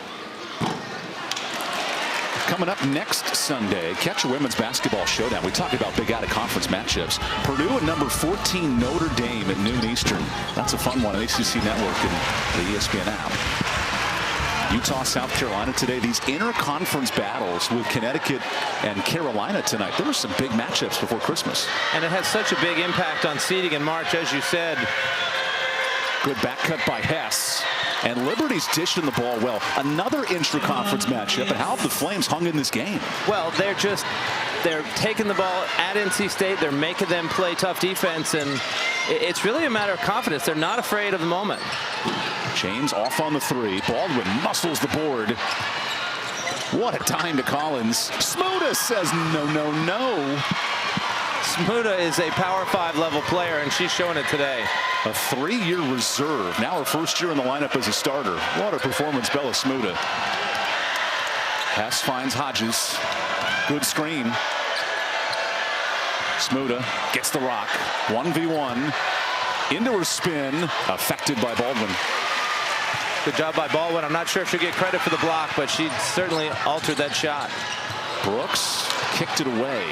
Coming up next Sunday, catch a women's basketball showdown. We talked about big out-of-conference matchups. Purdue and number 14 Notre Dame at noon Eastern. That's a fun one on ACC Network and the ESPN app. Utah, South Carolina today. These inter-conference battles with Connecticut and Carolina tonight. There were some big matchups before Christmas. And it has such a big impact on seeding in March, as you said. Good back cut by Hess. And Liberty's dishing the ball well. Another intra-conference matchup, and how have the Flames hung in this game? Well, they're taking the ball at NC State. They're making them play tough defense, and it's really a matter of confidence. They're not afraid of the moment. James off on the 3. Baldwin muscles the board. What a time to Collins. Smuda says no, no, no. Smuda is a Power 5 level player, and she's showing it today. A 3-year reserve. Now her first year in the lineup as a starter. What a performance, Bella Smuda. Hess finds Hodges. Good screen. Smuda gets the rock. 1v1. Into her spin. Affected by Baldwin. Good job by Baldwin. I'm not sure if she'll get credit for the block, but she certainly altered that shot. Brooks Kicked it away.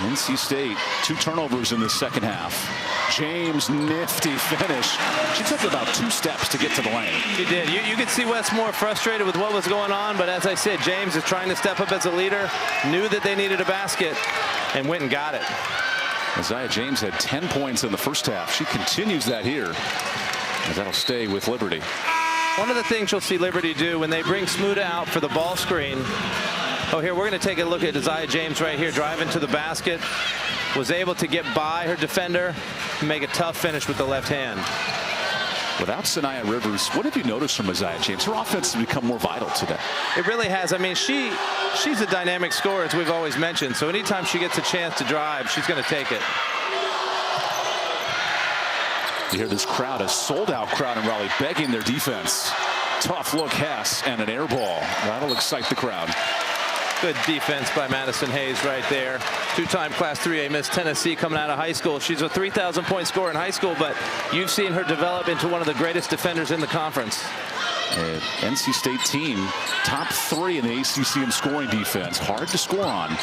NC State, 2 turnovers in the second half. James, nifty finish. She took about 2 steps to get to the lane. She did. You could see Wes Moore frustrated with what was going on, but as I said, James is trying to step up as a leader, knew that they needed a basket, and went and got it. Isaiah James had 10 points in the first half. She continues that here, as that'll stay with Liberty. One of the things you'll see Liberty do when they bring Smuda out for the ball screen. Oh, here, we're going to take a look at Isaiah James right here, driving to the basket. Was able to get by her defender and make a tough finish with the left hand. Without Sanaya Rivers, what have you noticed from Isaiah James? Her offense has become more vital today. It really has. I mean, she's a dynamic scorer, as we've always mentioned. So anytime she gets a chance to drive, she's going to take it. You hear this crowd, a sold-out crowd in Raleigh, begging their defense. Tough look, Hess, and an air ball. That'll excite the crowd. Good defense by Madison Hayes right there. 2-time Class 3A Miss Tennessee coming out of high school. She's a 3,000-point scorer in high school, but you've seen her develop into one of the greatest defenders in the conference. NC State team, top 3 in the ACC in scoring defense. Hard to score on.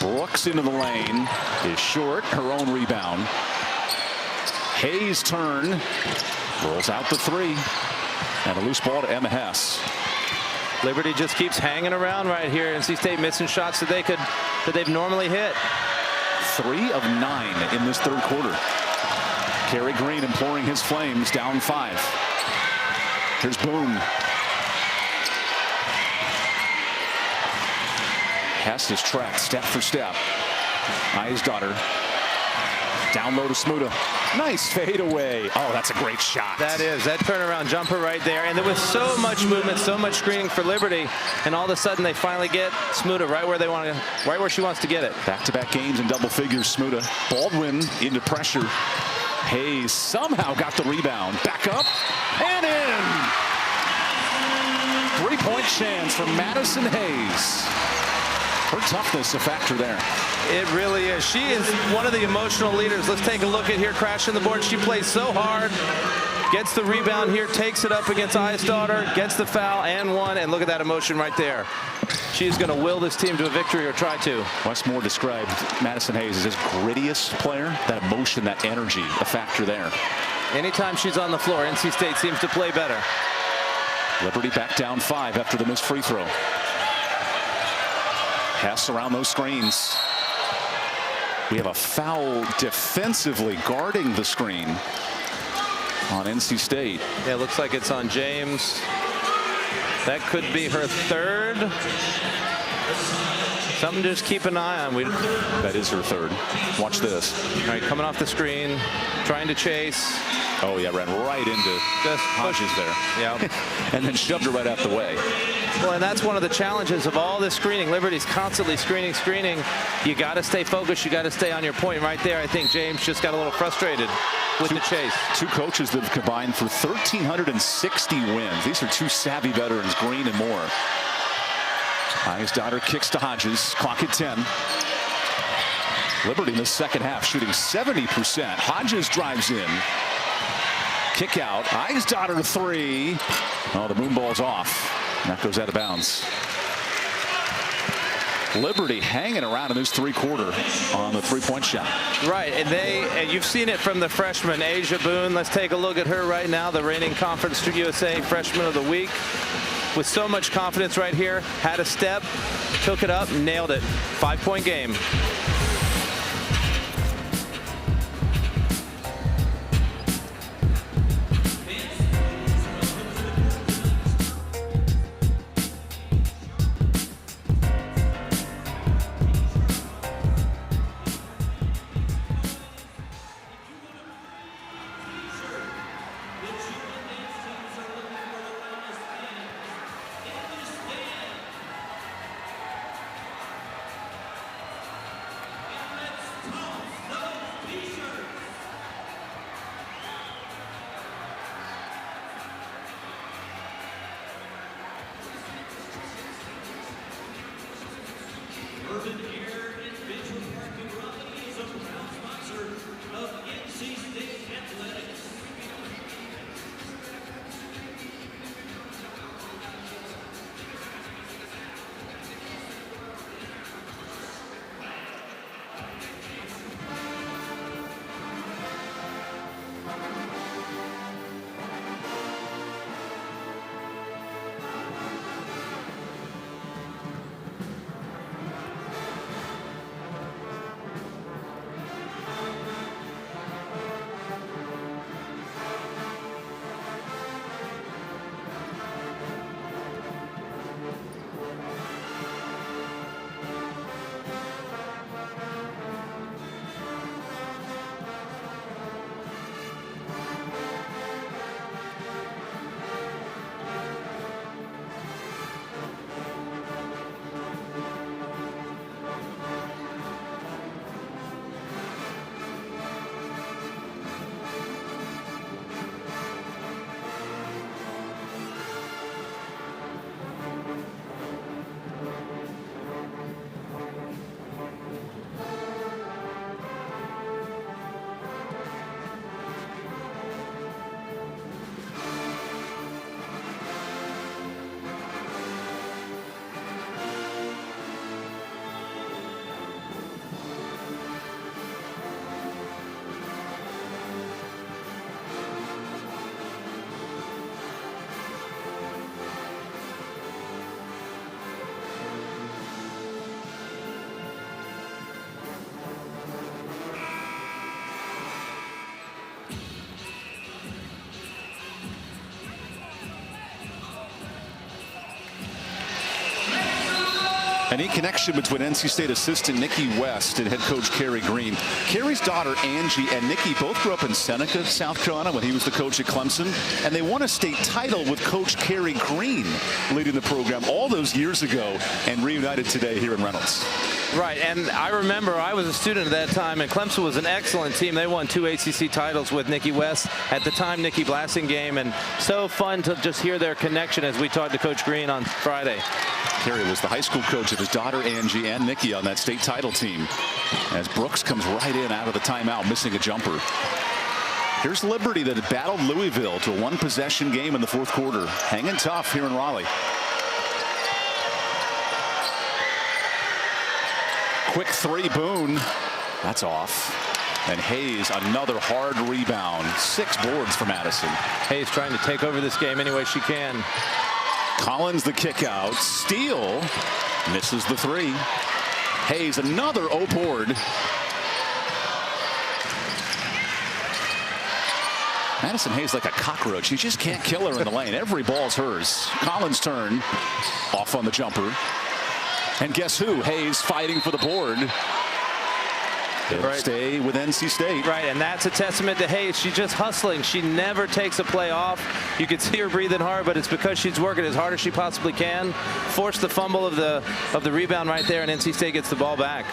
Brooks into the lane is short. Her own rebound. Hayes' turn. Rolls out the 3. And a loose ball to Emma Hess. Liberty just keeps hanging around right here. NC State missing shots that they've normally hit. 3 of 9 in this third quarter. Kerry Green imploring his Flames down 5. Here's Boone. Hess is tracked step for step. Eyes daughter. Down low to Smuda. Nice fade away. Oh, that's a great shot. That is. That turnaround jumper right there. And there was so much movement, so much screening for Liberty. And all of a sudden they finally get Smuda right where they want to, right where she wants to get it. Back-to-back games in double figures, Smuda. Baldwin into pressure. Hayes somehow got the rebound. Back up and in. 3-point chance for Madison Hayes. Her toughness a factor there. It really is. She is one of the emotional leaders. Let's take a look at here, crashing the board. She plays so hard, gets the rebound here, takes it up against Eyesdaughter, gets the foul and one, and look at that emotion right there. She's going to will this team to a victory, or try to. Wes Moore described Madison Hayes as his grittiest player. That emotion, that energy, a factor there. Anytime she's on the floor, NC State seems to play better. Liberty back down 5 after the missed free throw. Pass around those screens. We have a foul defensively guarding the screen on NC State. Yeah, it looks like it's on James. That could be her third. Something to just keep an eye on. That is her third. Watch this. All right, coming off the screen, trying to chase. Oh, yeah, ran right into Just Hodges there. Yeah. And then shoved her right out the way. Well, and that's one of the challenges of all this screening. Liberty's constantly screening. You got to stay focused. You got to stay on your point right there. I think James just got a little frustrated with the chase. Two coaches that have combined for 1,360 wins. These are two savvy veterans, Green and Moore. His daughter kicks to Hodges. Clock at 10. Liberty in the second half shooting 70%. Hodges drives in. Kick out. Eichsdotter 3. Oh, the moon ball's off. And that goes out of bounds. Liberty hanging around in this three-quarter on the three-point shot. Right, and you've seen it from the freshman, Asia Boone. Let's take a look at her right now, the reigning Conference USA Freshman of the Week. With so much confidence right here, had a step, took it up, nailed it. 5-point game. A neat connection between NC State assistant Nikki West and head coach Carrie Green. Carrie's daughter Angie and Nikki both grew up in Seneca, South Carolina, when he was the coach at Clemson, and they won a state title with Coach Carrie Green leading the program all those years ago, and reunited today here in Reynolds. Right, and I remember I was a student at that time, and Clemson was an excellent team. They won 2 ACC titles with Nikki West. At the time, Nikki Blassingame, and so fun to just hear their connection as we talked to Coach Green on Friday. Carrie was the high school coach of his daughter Angie and Nikki on that state title team. As Brooks comes right in out of the timeout, missing a jumper. Here's Liberty that had battled Louisville to a one-possession game in the fourth quarter. Hanging tough here in Raleigh. Quick three, Boone. That's off. And Hayes, another hard rebound. 6 boards for Madison. Hayes trying to take over this game any way she can. Collins the kick out. Steele misses the three. Hayes another board. Madison Hayes like a cockroach. You just can't kill her in the lane. Every ball's hers. Collins' turn. Off on the jumper. And guess who? Hayes fighting for the board. They'll stay with NC State. Right, and that's a testament to Hayes. She's just hustling. She never takes a play off. You can see her breathing hard, but it's because she's working as hard as she possibly can. Forced the fumble of the rebound right there, and NC State gets the ball back.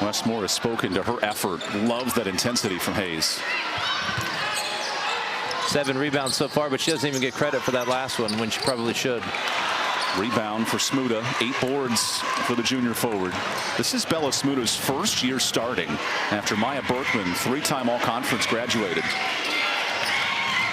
Westmore has spoken to her effort. Loves that intensity from Hayes. 7 rebounds so far, but she doesn't even get credit for that last one when she probably should. Rebound for Smuda. 8 boards for the junior forward. This is Bella Smuda's first year starting after Maya Berkman, 3-time All-Conference graduated.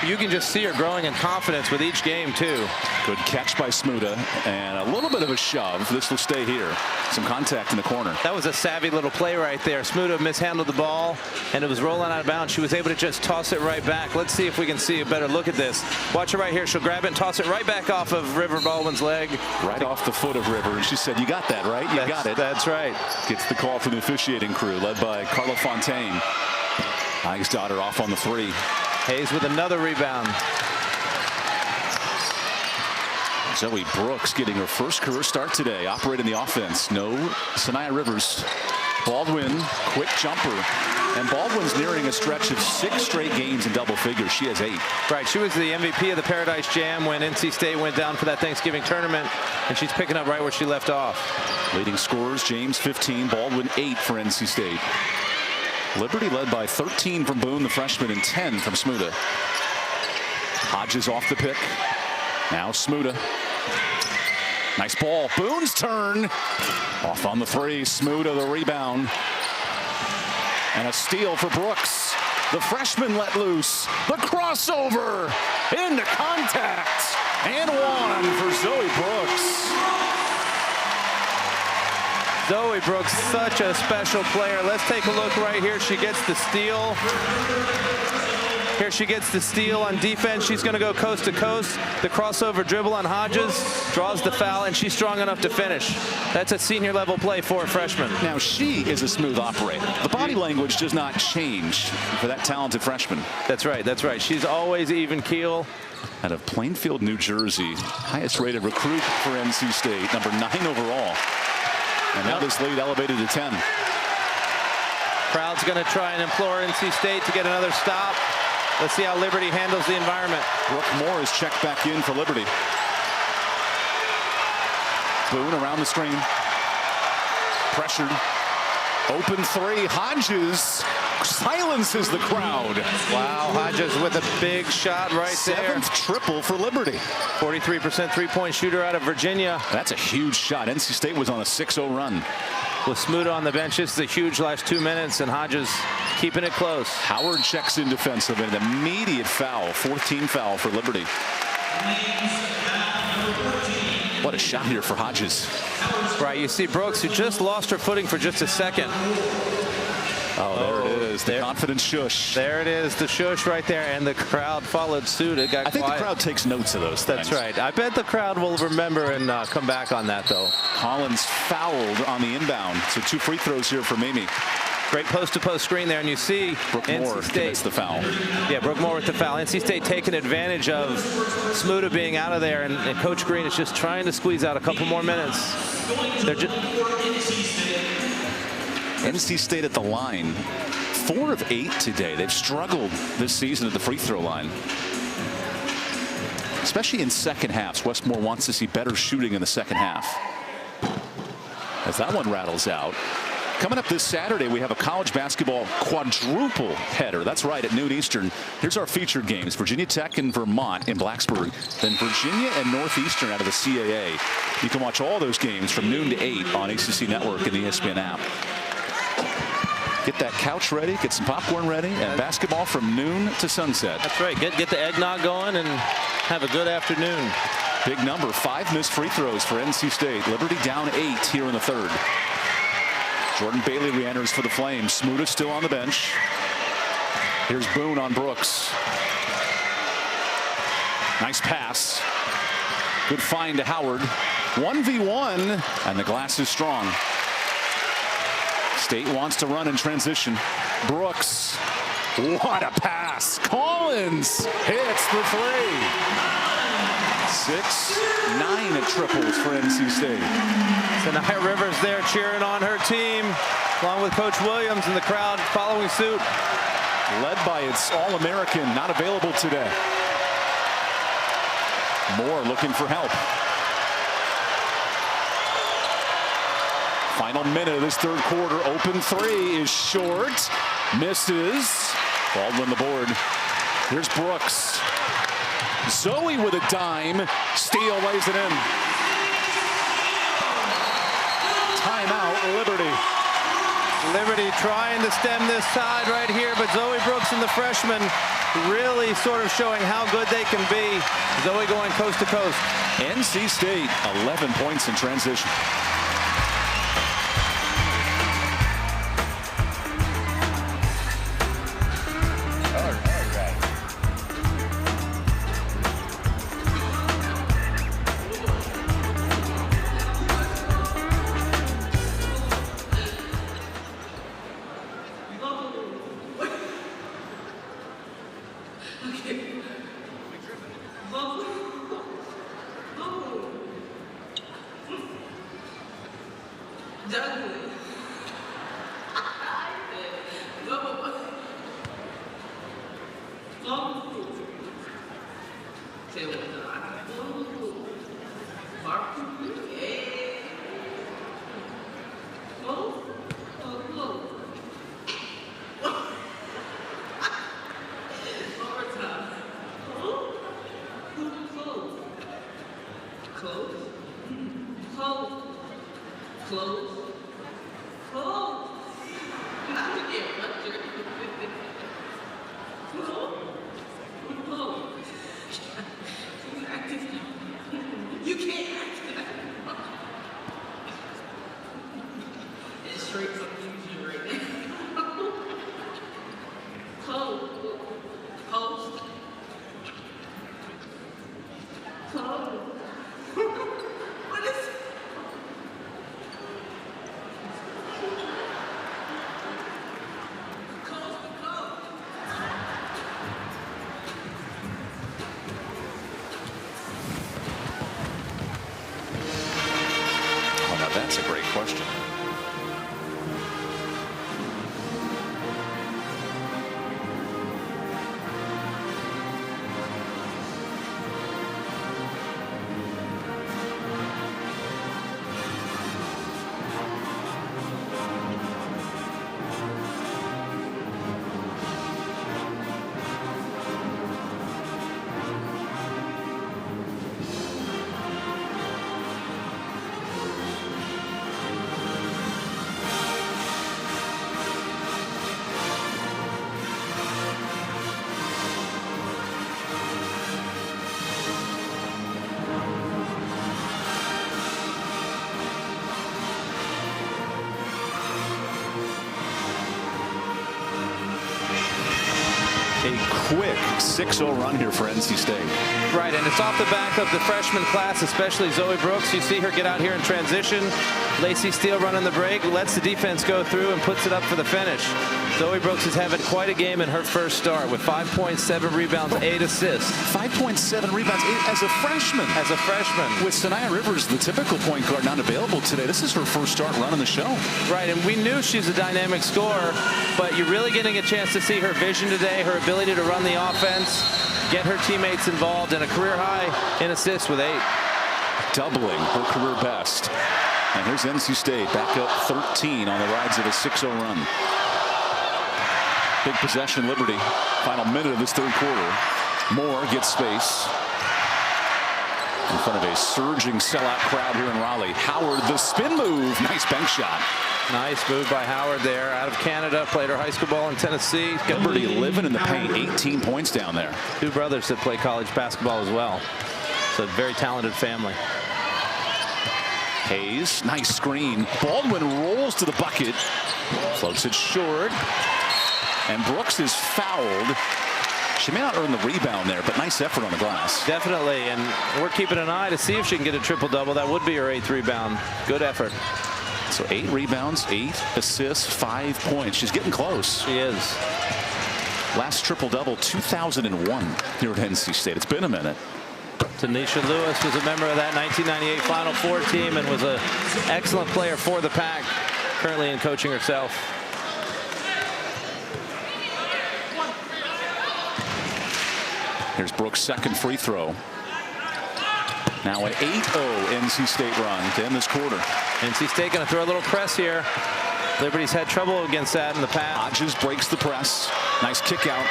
You can just see her growing in confidence with each game, too. Good catch by Smuda, and a little bit of a shove. This will stay here. Some contact in the corner. That was a savvy little play right there. Smuda mishandled the ball, and it was rolling out of bounds. She was able to just toss it right back. Let's see if we can see a better look at this. Watch her right here. She'll grab it and toss it right back off of River Baldwin's leg. Right off the foot of River, and she said, "You got that, right? You got it." That's right. Gets the call from the officiating crew, led by Carla Fontaine. Ike's daughter off on the 3. Hayes with another rebound. Zoe Brooks getting her first career start today, operating the offense. No Sanaya Rivers. Baldwin, quick jumper. And Baldwin's nearing a stretch of 6 straight games in double figures. She has 8. Right, she was the MVP of the Paradise Jam when NC State went down for that Thanksgiving tournament, and she's picking up right where she left off. Leading scorers, James 15, Baldwin 8 for NC State. Liberty led by 13 from Boone, the freshman, and 10 from Smuda. Hodges off the pick. Now Smuda. Nice ball. Boone's turn. Off on the 3. Smuda the rebound. And a steal for Brooks. The freshman let loose. The crossover. Into contact. And 1 for Zoe Brooks. Zoe Brooks, such a special player. Let's take a look right here. She gets the steal. Here she gets the steal on defense. She's going to go coast to coast. The crossover dribble on Hodges, draws the foul, and she's strong enough to finish. That's a senior level play for a freshman. Now she is a smooth operator. The body language does not change for that talented freshman. That's right. That's right. She's always even keel. Out of Plainfield, New Jersey, highest rated recruit for NC State, number 9 overall. And now this lead elevated to 10. Crowd's going to try and implore NC State to get another stop. Let's see how Liberty handles the environment. Brooke Moore is checked back in for Liberty. Boone around the screen. Pressured. Open 3. Hodges silences the crowd. Wow, Hodges with a big shot right there. 7th triple for Liberty. 43% three-point shooter out of Virginia. That's a huge shot. NC State was on a 6-0 run. With Smuda on the bench, this is a huge last 2 minutes, and Hodges keeping it close. Howard checks in defensive, and an immediate foul. 14 foul for Liberty. What a shot here for Hodges. Right, you see Brooks, who just lost her footing for just a second. Oh, there it is. The confident shush. There it is, the shush right there, and the crowd followed suit. It got I think quiet. the crowd takes notes of those things. That's right. I bet the crowd will remember and come back on that, though. Collins fouled on the inbound. So 2 free throws here for Mimi. Great post-to-post screen there, and you see Brooke Moore NC State. commits the foul. Yeah, Brooke Moore with the foul. NC State taking advantage of Smuda being out of there, and Coach Green is just trying to squeeze out a couple more minutes. They're just NC State at the line. 4 of 8 today. They've struggled this season at the free throw line. Especially in second halves. Westmore wants to see better shooting in the second half. As that one rattles out. Coming up this Saturday, we have a college basketball quadruple header. That's right, at noon Eastern. Here's our featured games. Virginia Tech and Vermont in Blacksburg. Then Virginia and Northeastern out of the CAA. You can watch all those games from noon to 8 on ACC Network and the ESPN app. Get that couch ready, get some popcorn ready, and basketball from noon to sunset. That's right. Get the eggnog going and have a good afternoon. Big number, 5 missed free throws for NC State. Liberty down 8 here in the 3rd. Jordan Bailey re-enters for the Flames. Smuda still on the bench. Here's Boone on Brooks. Nice pass. Good find to Howard. 1v1, and the glass is strong. State wants to run in transition. Brooks. What a pass. Collins hits the three. 6-9 at triples for NC State. Sanaya Rivers there cheering on her team, along with Coach Williams and the crowd following suit. Led by its All-American, not available today. Moore looking for help. Final minute of this third quarter. Open three is short. Misses. Baldwin the board. Here's Brooks. Zoe with a dime. Steele lays it in. Timeout, Liberty. Liberty trying to stem this tide right here, but Zoe Brooks and the freshman really sort of showing how good they can be. Zoe going coast to coast. NC State, 11 points in transition. That's a great question. A quick 6-0 run here for NC State. Right, and it's off the back of the freshman class, especially Zoe Brooks. You see her get out here in transition. Lacey Steele running the break, lets the defense go through and puts it up for the finish. Zoe Brooks is having quite a game in her first start with 5.7 rebounds, 8 assists. 5.7 rebounds as a freshman. As a freshman. With Sanaya Rivers, the typical point guard, not available today. This is her first start running the show. Right, and we knew she's a dynamic scorer, but you're really getting a chance to see her vision today, her ability to run the offense, get her teammates involved, and a career high in assists with 8. Doubling her career best. And here's NC State back up 13 on the rides of a 6-0 run. Big possession, Liberty. Final minute of this third quarter. Moore gets space in front of a surging sellout crowd here in Raleigh. Howard, the spin move. Nice bank shot. Nice move by Howard there. Out of Canada, played her high school ball in Tennessee. Liberty living in the paint. 18 points down there. 2 brothers that play college basketball as well. So a very talented family. Hayes, nice screen. Baldwin rolls to the bucket. Floats it short. And Brooks is fouled. She may not earn the rebound there, but nice effort on the glass. Definitely, and we're keeping an eye to see if she can get a triple-double. That would be her 8th rebound. Good effort. So 8 rebounds, 8 assists, 5 points. She's getting close. She is. Last triple-double, 2001 here at NC State. It's been a minute. Tanisha Lewis was a member of that 1998 Final Four team and was an excellent player for the Pack, currently in coaching herself. Here's Brooks' second free throw. Now an 8-0 NC State run to end this quarter. NC State going to throw a little press here. Liberty's had trouble against that in the past. Hodges breaks the press. Nice kick out.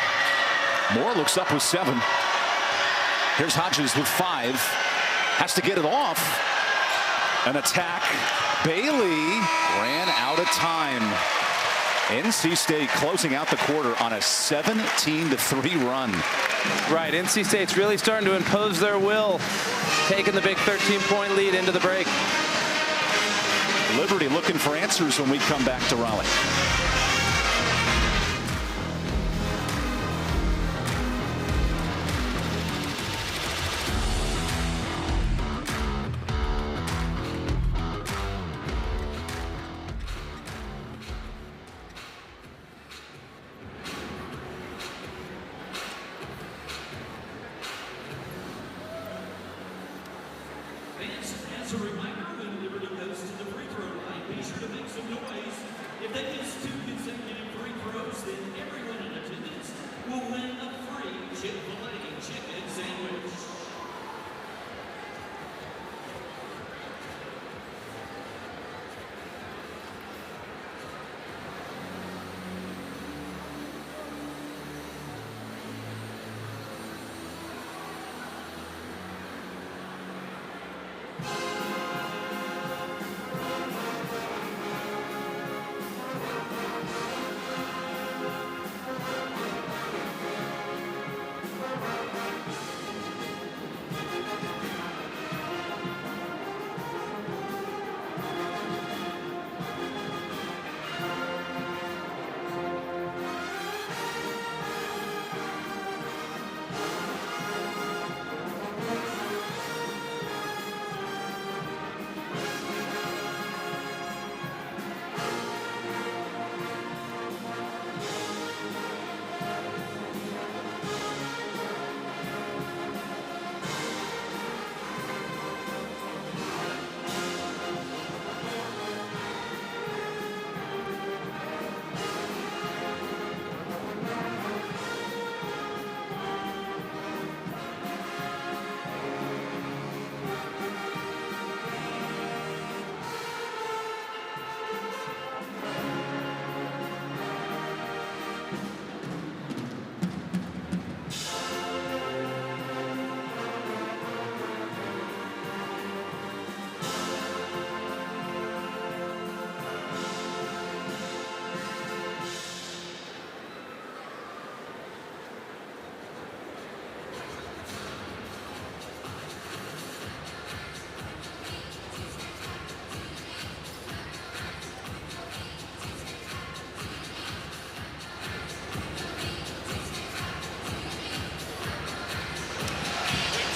Moore looks up with 7. Here's Hodges with 5. Has to get it off. An attack. Bailey ran out of time. NC State closing out the quarter on a 17-3 run. Right, NC State's really starting to impose their will, taking the big 13-point lead into the break. Liberty looking for answers when we come back to Raleigh. As a reminder, when Liberty goes to the free throw line, be sure to make some noise. If they miss 2 consecutive free throws, then everyone in attendance will win a free Chick-fil-A chicken sandwich.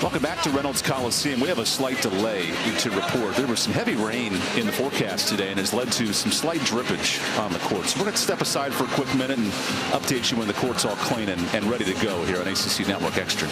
Welcome back to Reynolds Coliseum. We have a slight delay to report. There was some heavy rain in the forecast today and has led to some slight drippage on the court. So we're going to step aside for a quick minute and update you when the court's all clean and ready to go here on ACC Network Extra.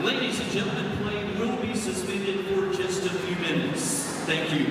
Ladies and gentlemen, play will be suspended for just a few minutes. Thank you.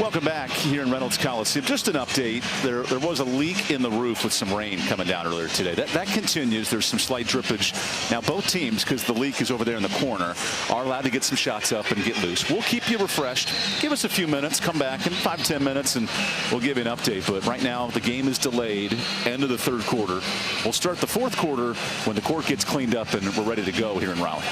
Welcome back here in Reynolds Coliseum. Just an update. There was a leak in the roof with some rain coming down earlier today. That continues. There's some slight drippage. Now both teams, because the leak is over there in the corner, are allowed to get some shots up and get loose. We'll keep you refreshed. Give us a few minutes. Come back in 5-10 minutes and we'll give you an update. But right now the game is delayed. End of the third quarter. We'll start the fourth quarter when the court gets cleaned up and we're ready to go here in Raleigh.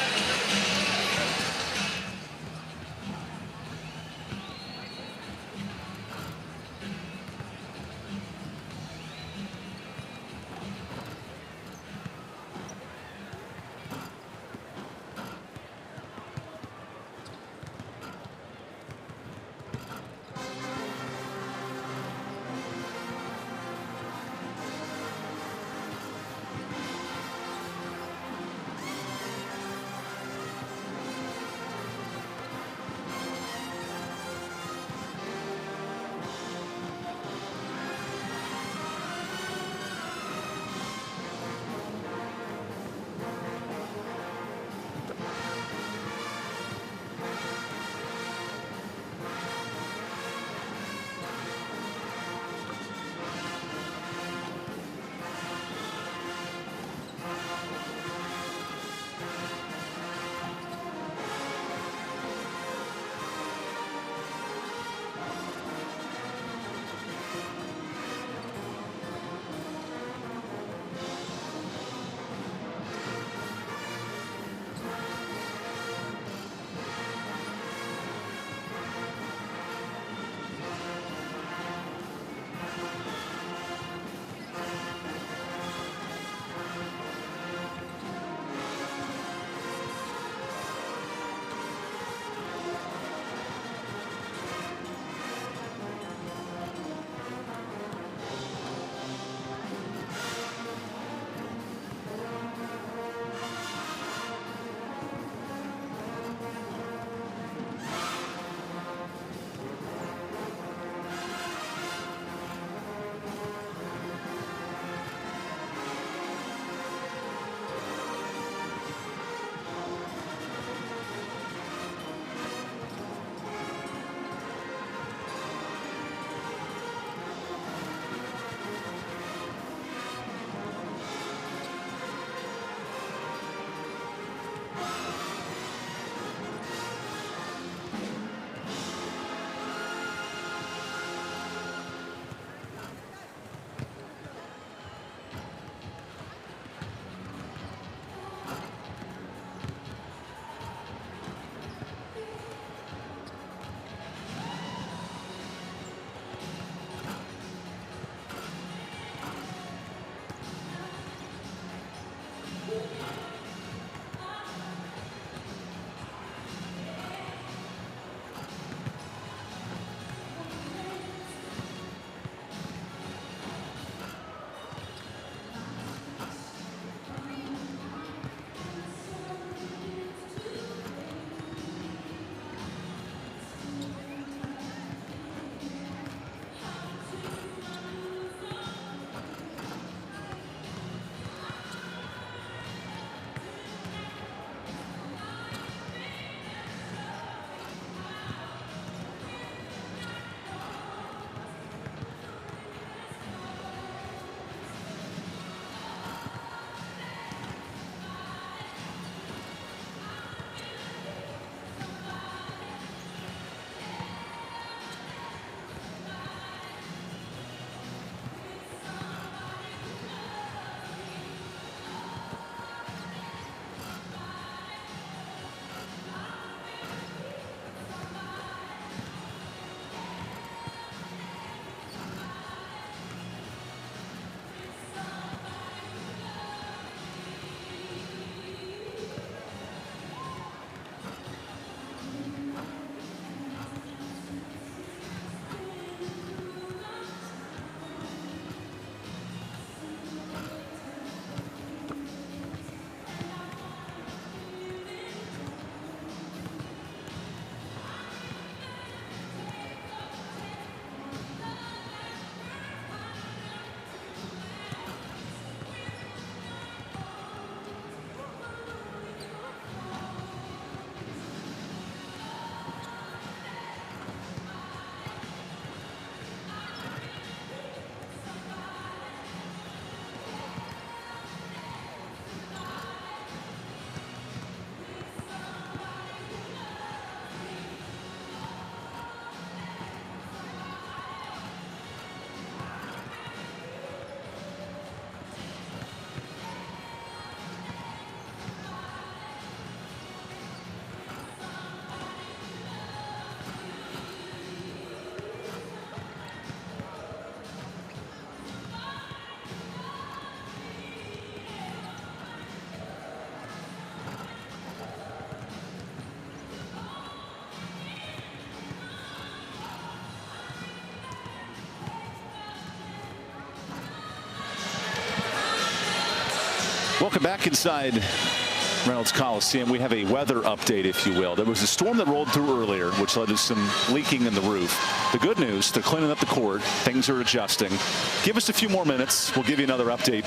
Welcome back inside Reynolds Coliseum. We have a weather update, if you will. There was a storm that rolled through earlier, which led to some leaking in the roof. The good news, they're cleaning up the court. Things are adjusting. Give us a few more minutes. We'll give you another update.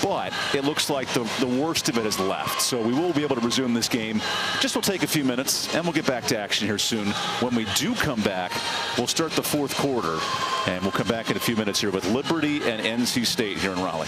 But it looks like the worst of it is left. So we will be able to resume this game. Just will take a few minutes, and we'll get back to action here soon. When we do come back, we'll start the fourth quarter. And we'll come back in a few minutes here with Liberty and NC State here in Raleigh.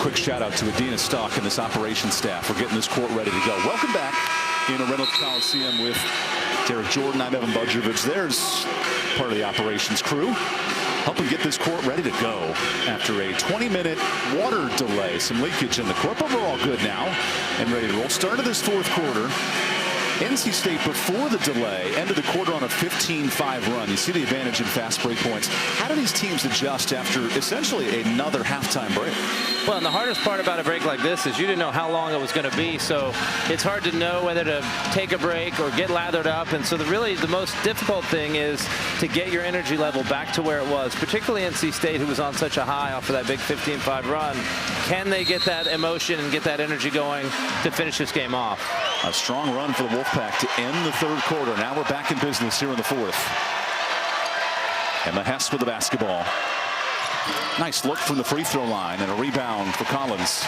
quick shout out to Adina Stock and this operations staff for getting this court ready to go. Welcome back in a Reynolds Coliseum with Derek Jordan. I'm EvanBudrovich. There's part of the operations crew helping get this court ready to go after a 20-minute water delay. Some leakage in the court, but we're all good now and ready to roll. Start of this fourth quarter. NC State, before the delay, ended the quarter on a 15-5 run. You see the advantage in fast break points. How do these teams adjust after essentially another halftime break? Well, and the hardest part about a break like this is you didn't know how long it was going to be, so it's hard to know whether to take a break or get lathered up. And so really the most difficult thing is to get your energy level back to where it was, particularly NC State, who was on such a high off of that big 15-5 run. Can they get that emotion and get that energy going to finish this game off? A strong run for the Wolfpack to end the third quarter. Now we're back in business here in the fourth. Emma Hess with the basketball. Nice look from the free throw line and a rebound for Collins.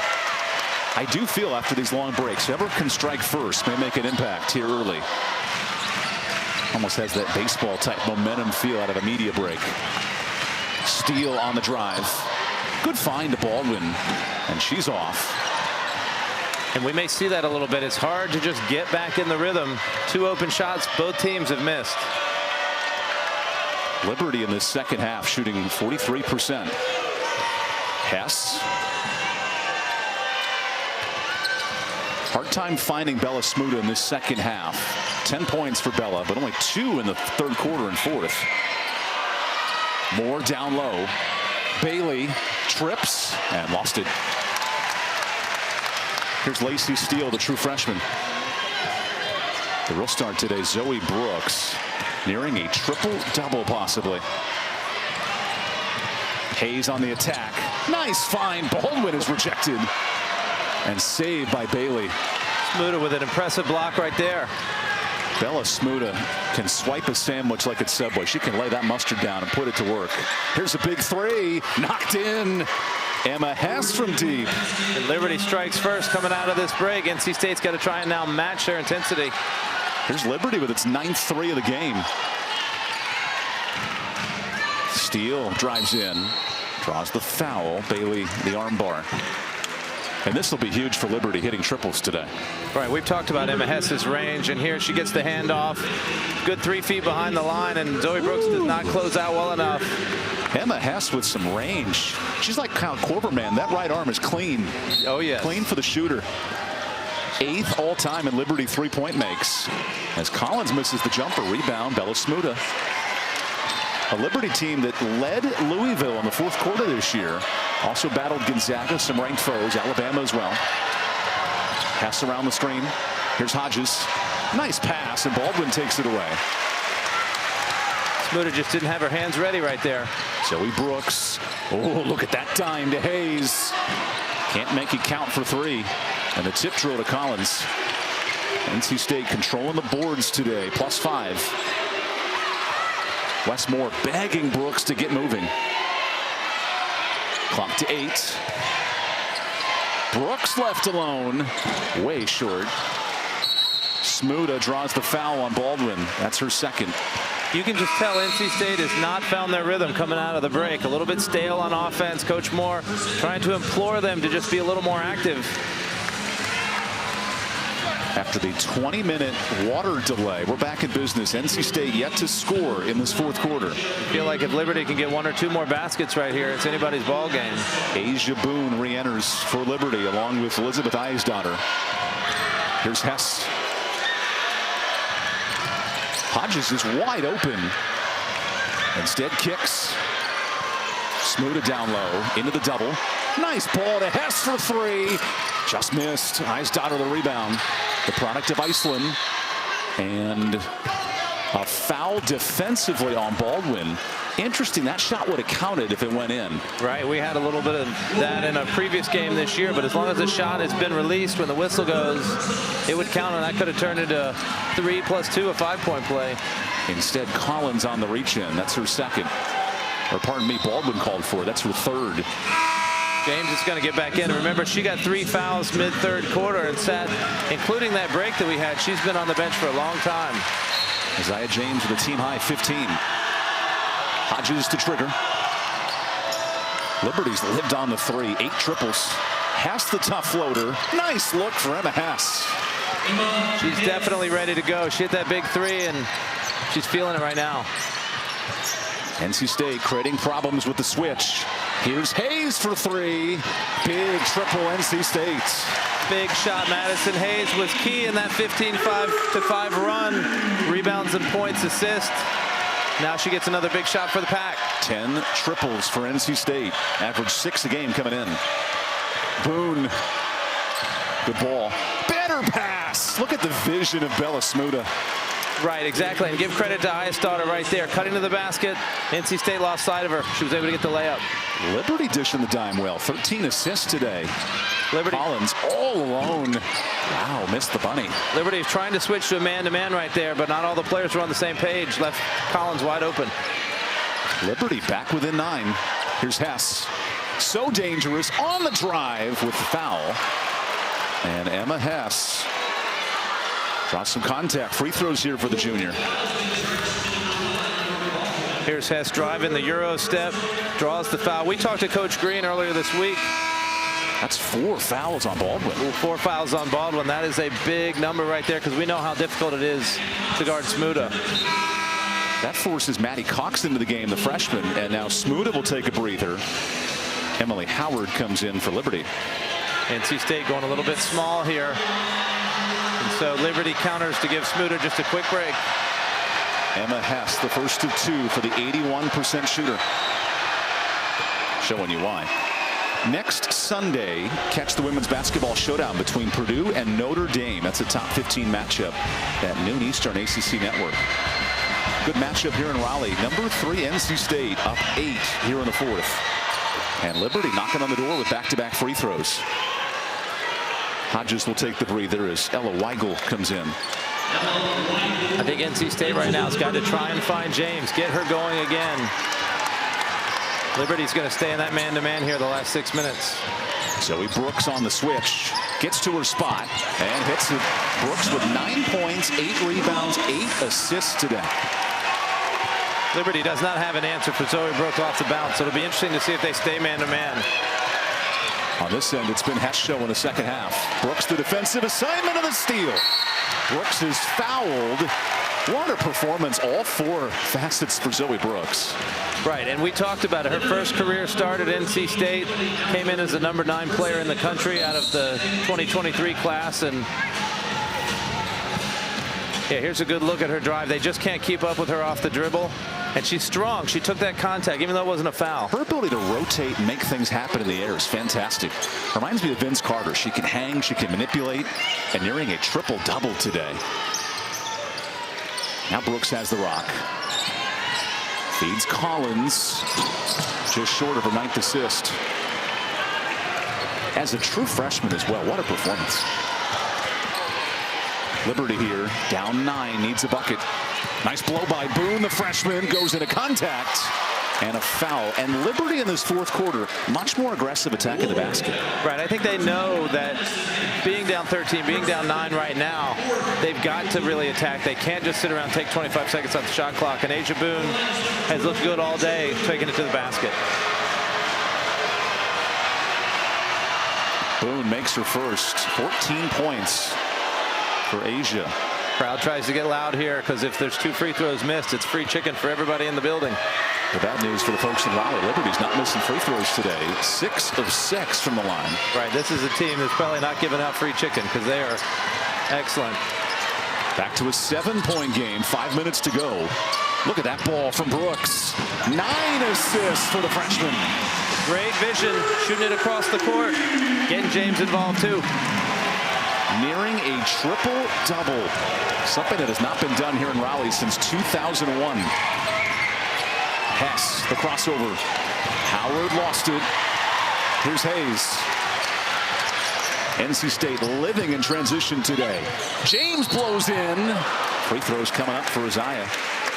I do feel after these long breaks, whoever can strike first may make an impact here early. Almost has that baseball type momentum feel out of a media break. Steele on the drive. Good find to Baldwin, and she's off. And we may see that a little bit. It's hard to just get back in the rhythm. Two open shots both teams have missed. Liberty in this second half shooting 43%. Hess. Hard time finding Bella Smuda in this second half. 10 points for Bella, but only 2 in the third quarter and fourth. Moore down low. Bailey trips and lost it. Here's Lacey Steele, the true freshman. The real start today, Zoe Brooks, nearing a triple-double possibly. Hayes on the attack. Nice find. Baldwin is rejected and saved by Bailey. Smuda with an impressive block right there. Bella Smuda can swipe a sandwich like it's Subway. She can lay that mustard down and put it to work. Here's a big three. Knocked in. Emma Hess from deep. And Liberty strikes first coming out of this break. NC State's got to try and now match their intensity. Here's Liberty with its 9th three of the game. Steele drives in. Draws the foul. Bailey the armbar. And this will be huge for Liberty, hitting triples today. Right, we've talked about Emma Hess's range, and here she gets the handoff. Good 3 feet behind the line, and Zoe Brooks does not close out well enough. Emma Hess with some range. She's like Kyle Korverman. That right arm is clean. Oh, yes. Clean for the shooter. 8th all-time in Liberty three-point makes. As Collins misses the jumper. Rebound, Bella Smuda. A Liberty team that led Louisville in the fourth quarter this year. Also battled Gonzaga, some ranked foes, Alabama as well. Pass around the screen. Here's Hodges. Nice pass, and Baldwin takes it away. Smuda just didn't have her hands ready right there. Zoe Brooks. Oh, look at that dime to Hayes. Can't make it count for 3. And the tip drill to Collins. NC State controlling the boards today, +5. Westmore begging Brooks to get moving. Clock to 8. Brooks left alone. Way short. Smuda draws the foul on Baldwin. That's her second. You can just tell NC State has not found their rhythm coming out of the break. A little bit stale on offense. Coach Moore trying to implore them to just be a little more active. After the 20-minute water delay, we're back in business. NC State yet to score in this fourth quarter. I feel like if Liberty can get 1 or 2 more baskets right here, it's anybody's ball game. Asia Boone re-enters for Liberty along with Elizabeth Eisdottir. Here's Hess. Hodges is wide open. Instead kicks. Smuda down low into the double. Nice ball to Hess for 3. Just missed. Eisdottir the rebound. The product of Iceland. And a foul defensively on Baldwin. Interesting, that shot would have counted if it went in. Right, we had a little bit of that in a previous game this year, but as long as the shot has been released when the whistle goes, it would count, and that could have turned into 3 + 2, a 5-point play. Instead, Collins on the reach-in. That's her second. Or pardon me, Baldwin called for it. That's her third. James is going to get back in. Remember, she got 3 fouls mid-third quarter and sat, including that break that we had. She's been on the bench for a long time. Isaiah James with a team-high 15. Hodges to trigger. Liberty's lived on the 3. 8 triples. Hess the tough floater. Nice look for Emma Hess. She's definitely ready to go. She hit that big three, and she's feeling it right now. NC State creating problems with the switch. Here's Hayes for three. Big triple NC State. Big shot. Madison Hayes was key in that 15-5 run. Rebounds and points, assist. Now she gets another big shot for the Pack. 10 triples for NC State. Average 6 a game coming in. Boone. Good ball. Better pass. Look at the vision of Bella Smuda. Right, exactly. And give credit to Iastaughter right there. Cutting to the basket. NC State lost sight of her. She was able to get the layup. Liberty dishing the dime well. 13 assists today. Liberty. Collins all alone. Wow, missed the bunny. Liberty is trying to switch to a man-to-man right there, but not all the players were on the same page. Left Collins wide open. Liberty back within 9. Here's Hess. So dangerous on the drive with the foul. And Emma Hess draws some contact. Free throws here for the junior. Here's Hess driving the Euro step. Draws the foul. We talked to Coach Green earlier this week. That's 4 fouls on Baldwin. 4 fouls on Baldwin. That is a big number right there because we know how difficult it is to guard Smuda. That forces Maddie Cox into the game, the freshman, and now Smuda will take a breather. Emily Howard comes in for Liberty. NC State going a little bit small here. And so Liberty counters to give Smuda just a quick break. Emma Hess, the first of 2 for the 81% shooter. Showing you why. Next Sunday, catch the women's basketball showdown between Purdue and Notre Dame. That's a top 15 matchup at noon Eastern, ACC Network. Good matchup here in Raleigh. Number 3 NC State up 8 here in the 4th. And Liberty knocking on the door with back-to-back free throws. Hodges will take the breather as Ella Weigel comes in. I think NC State right now has got to try and find James, get her going again. Liberty's going to stay in that man-to-man here the last 6 minutes. Zoe Brooks on the switch, gets to her spot and hits it. Brooks with 9 points, 8 rebounds, 8 assists today. Liberty does not have an answer for Zoe Brooks off the bounce, so it'll be interesting to see if they stay man-to-man. On this end, it's been Hess show in the second half. Brooks the defensive assignment of the steal. Brooks is fouled. What a performance, all 4 facets for Zoe Brooks. Right, and we talked about it. Her first career start at NC State, came in as the number 9 player in the country out of the 2023 class. And yeah, here's a good look at her drive. They just can't keep up with her off the dribble. And she's strong. She took that contact, even though it wasn't a foul. Her ability to rotate and make things happen in the air is fantastic. Reminds me of Vince Carter. She can hang, she can manipulate, and nearing a triple-double today. Now Brooks has the rock. Feeds Collins. Just short of her 9th assist. As a true freshman as well, what a performance. Liberty here, down 9, needs a bucket. Nice blow by Boone, the freshman, goes into contact. And a foul. And Liberty in this 4th quarter, much more aggressive attack in the basket. Right, I think they know that being down 13, being down 9 right now, they've got to really attack. They can't just sit around and take 25 seconds off the shot clock. And Asia Boone has looked good all day, taking it to the basket. Boone makes her first. 14 points for Asia. Crowd tries to get loud here because if there's 2 free throws missed, it's free chicken for everybody in the building. The bad news for the folks in Raleigh, Liberty's not missing free throws today. 6 of 6 from the line. Right, this is a team that's probably not giving out free chicken because they are excellent. Back to a 7-point game, 5 minutes to go. Look at that ball from Brooks. 9 assists for the freshman. Great vision, shooting it across the court. Getting James involved too. Nearing a triple-double. Something that has not been done here in Raleigh since 2001. Hess, the crossover. Howard lost it. Here's Hayes. NC State living in transition today. James blows in. Free throws coming up for Isaiah,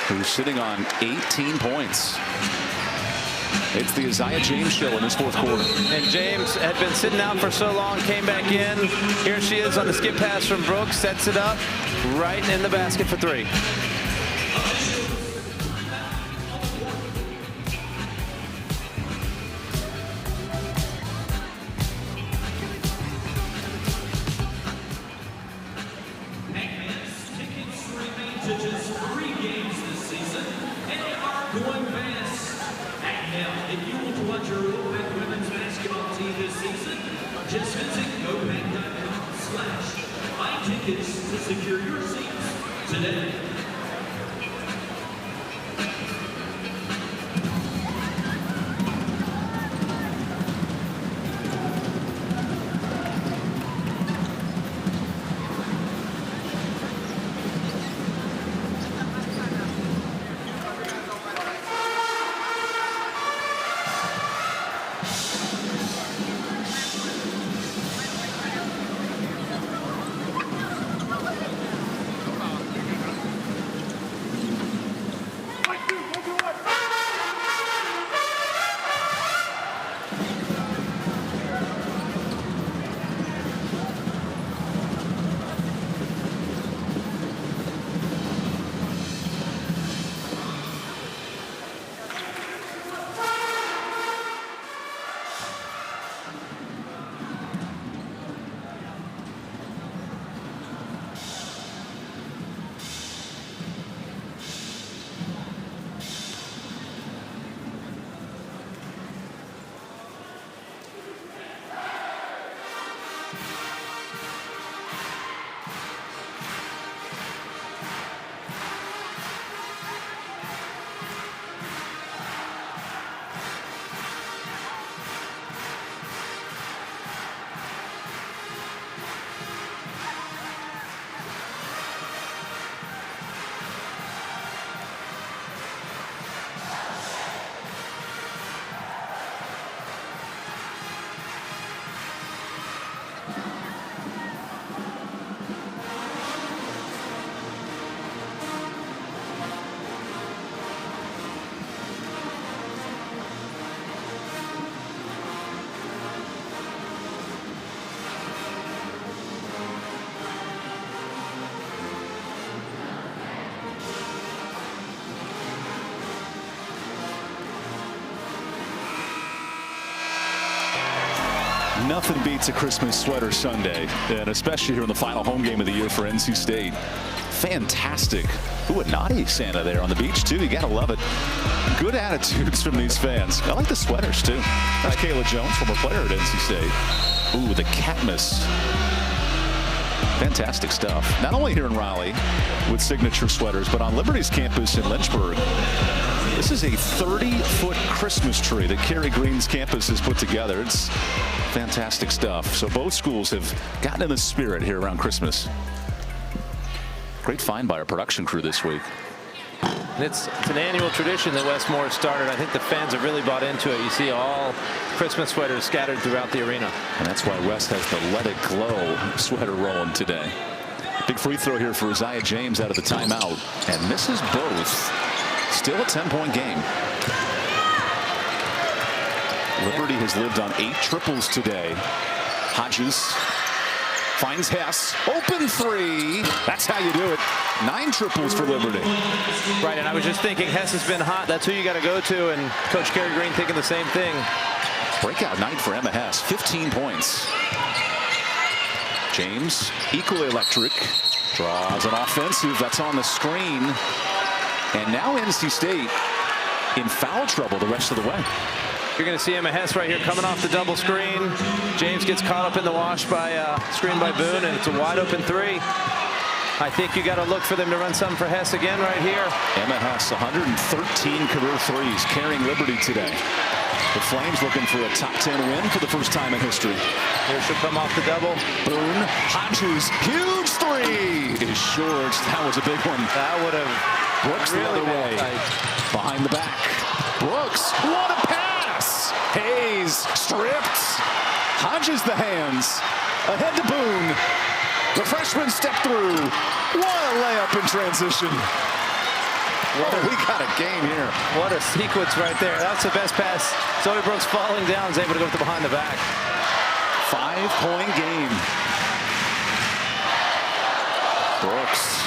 who's sitting on 18 points. It's the Isaiah James show in this 4th quarter. And James had been sitting out for so long, came back in. Here she is on the skip pass from Brooks, sets it up right in the basket for 3. to just 3 games this season, and they are going fast. And now, if you want to watch your Wolfpack women's basketball team this season, just visit GoPack.com/buy tickets to secure your seats today. Nothing beats a Christmas sweater Sunday, and especially here in the final home game of the year for NC State. Fantastic. Ooh, a naughty Santa there on the beach, too. You got to love it. Good attitudes from these fans. I like the sweaters, too. That's Kayla Jones, former player at NC State. Ooh, the Catmus. Fantastic stuff. Not only here in Raleigh with signature sweaters, but on Liberty's campus in Lynchburg. This is a 30-foot Christmas tree that Kerry Green's campus has put together. It's fantastic stuff. So both schools have gotten in the spirit here around Christmas. Great find by our production crew this week. It's an annual tradition that West Morris started. I think the fans have really bought into it. You see all Christmas sweaters scattered throughout the arena. And that's why West has the Let It Glow sweater rolling today. Big free throw here for Isaiah James out of the timeout. And misses both. Still a 10-point game. Liberty has lived on 8 triples today. Hodges finds Hess. Open 3. That's how you do it. 9 triples for Liberty. Right, and I was just thinking Hess has been hot. That's who you got to go to, and Coach Kerry Green thinking the same thing. Breakout night for Emma Hess. 15 points. James, equally electric. Draws an offensive. That's on the screen. And now NC State in foul trouble the rest of the way. You're going to see Emma Hess right here coming off the double screen. James gets caught up in the wash by screen by Boone, and it's a wide open 3. I think you got to look for them to run something for Hess again right here. Emma Hess, 113 career threes, carrying Liberty today. The Flames looking for a top 10 win for the first time in history. Here she'll come off the double. Boone, Hodges, huge 3 is short. That was a big one. That would have Brooks really the other way. Behind the back. Brooks, what a pass! Hayes stripped. Hodges the hands. Ahead to Boone. The freshman stepped through. What a layup in transition. We got a game here. What a sequence right there. That's the best pass. Zoe Brooks falling down is able to go to behind the back. 5-point game. Brooks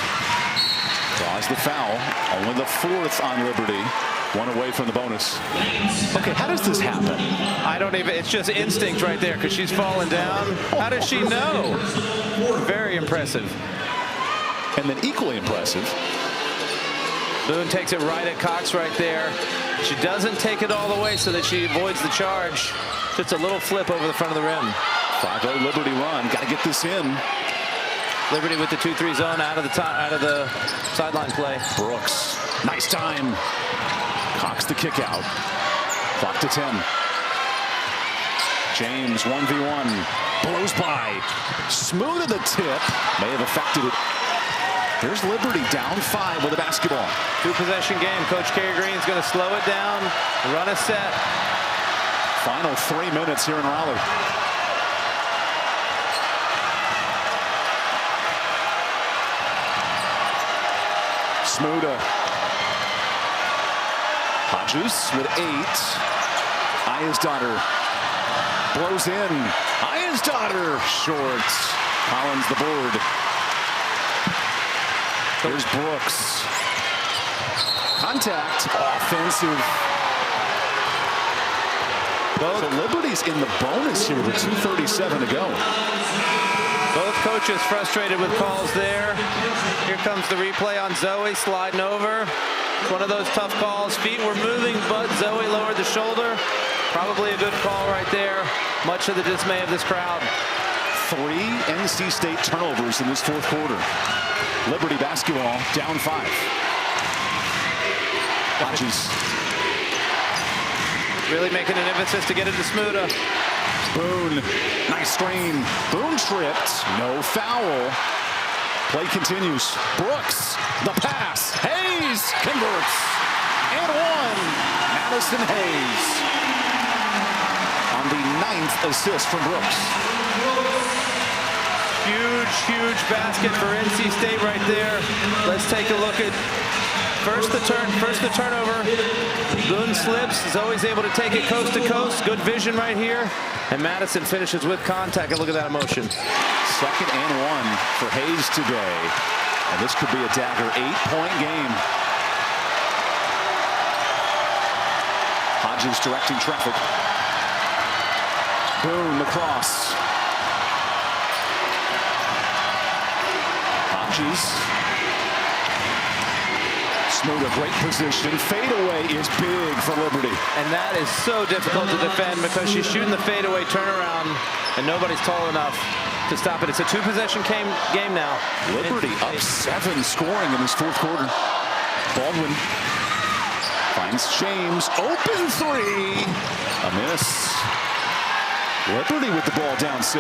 draws the foul. Only the 4th on Liberty. 1 away from the bonus. Okay, how does this happen? I don't even, it's just instinct right there because she's falling down. How does she know? Very impressive. And then equally impressive, Boone takes it right at Cox right there. She doesn't take it all the way so that she avoids the charge. Just a little flip over the front of the rim. 5-0 Liberty run. Got to get this in. Liberty with the 2-3 zone out of the sideline play. Brooks, nice time. Cox the kick out. Clock to 10. James 1v1. Blows by. Smooth to the tip. May have affected it. There's Liberty down 5 with a basketball. 2-possession game. Coach Kerry Green's going to slow it down, run a set. Final 3 minutes here in Raleigh. Smuda. Hodges with 8. Ayesdottir blows in. Ayesdottir short. Collins the board. There's Brooks. Contact. Offensive. So Liberty's in the bonus here with 2:37 to go. Both coaches frustrated with calls there. Here comes the replay on Zoe sliding over. It's one of those tough calls. Feet were moving, but Zoe lowered the shoulder. Probably a good call right there. Much to the dismay of this crowd. 3 NC State turnovers in this fourth quarter. Liberty basketball down 5. Hodges. Really making an emphasis to get it to Smuda. Boone, nice screen. Boone tripped, no foul. Play continues. Brooks, the pass. Hayes converts. And 1. Madison Hayes on the 9th assist from Brooks. Huge basket for NC State right there. Let's take a look at first the turnover. Boone slips. Zoe's able to take it coast to coast. Good vision right here. And Madison finishes with contact. And look at that emotion. 2nd and 1 for Hayes today. And this could be a dagger 8-point game. Hodges directing traffic. Boone the cross. Hodges. Smuda, great position. Fadeaway is big for Liberty. And that is so difficult to defend because she's shooting the fadeaway turnaround and nobody's tall enough to stop it. It's a 2-possession game now. Liberty up 7 scoring in this fourth quarter. Baldwin finds James. Open 3. A miss. Liberty with the ball down 6.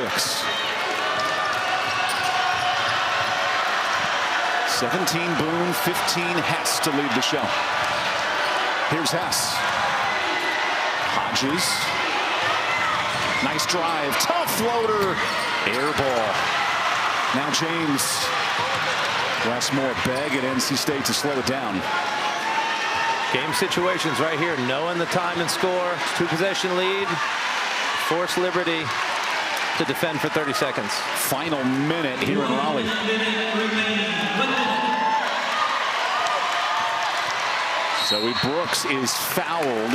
17 Boone, 15 Hess to lead the show. Here's Hess. Hodges. Nice drive. Tough floater. Air ball. Now James. Westmore beg at NC State to slow it down. Game situations right here. Knowing the time and score. 2-possession lead. Force Liberty to defend for 30 seconds. Final minute here in Raleigh. Zoe Brooks is fouled.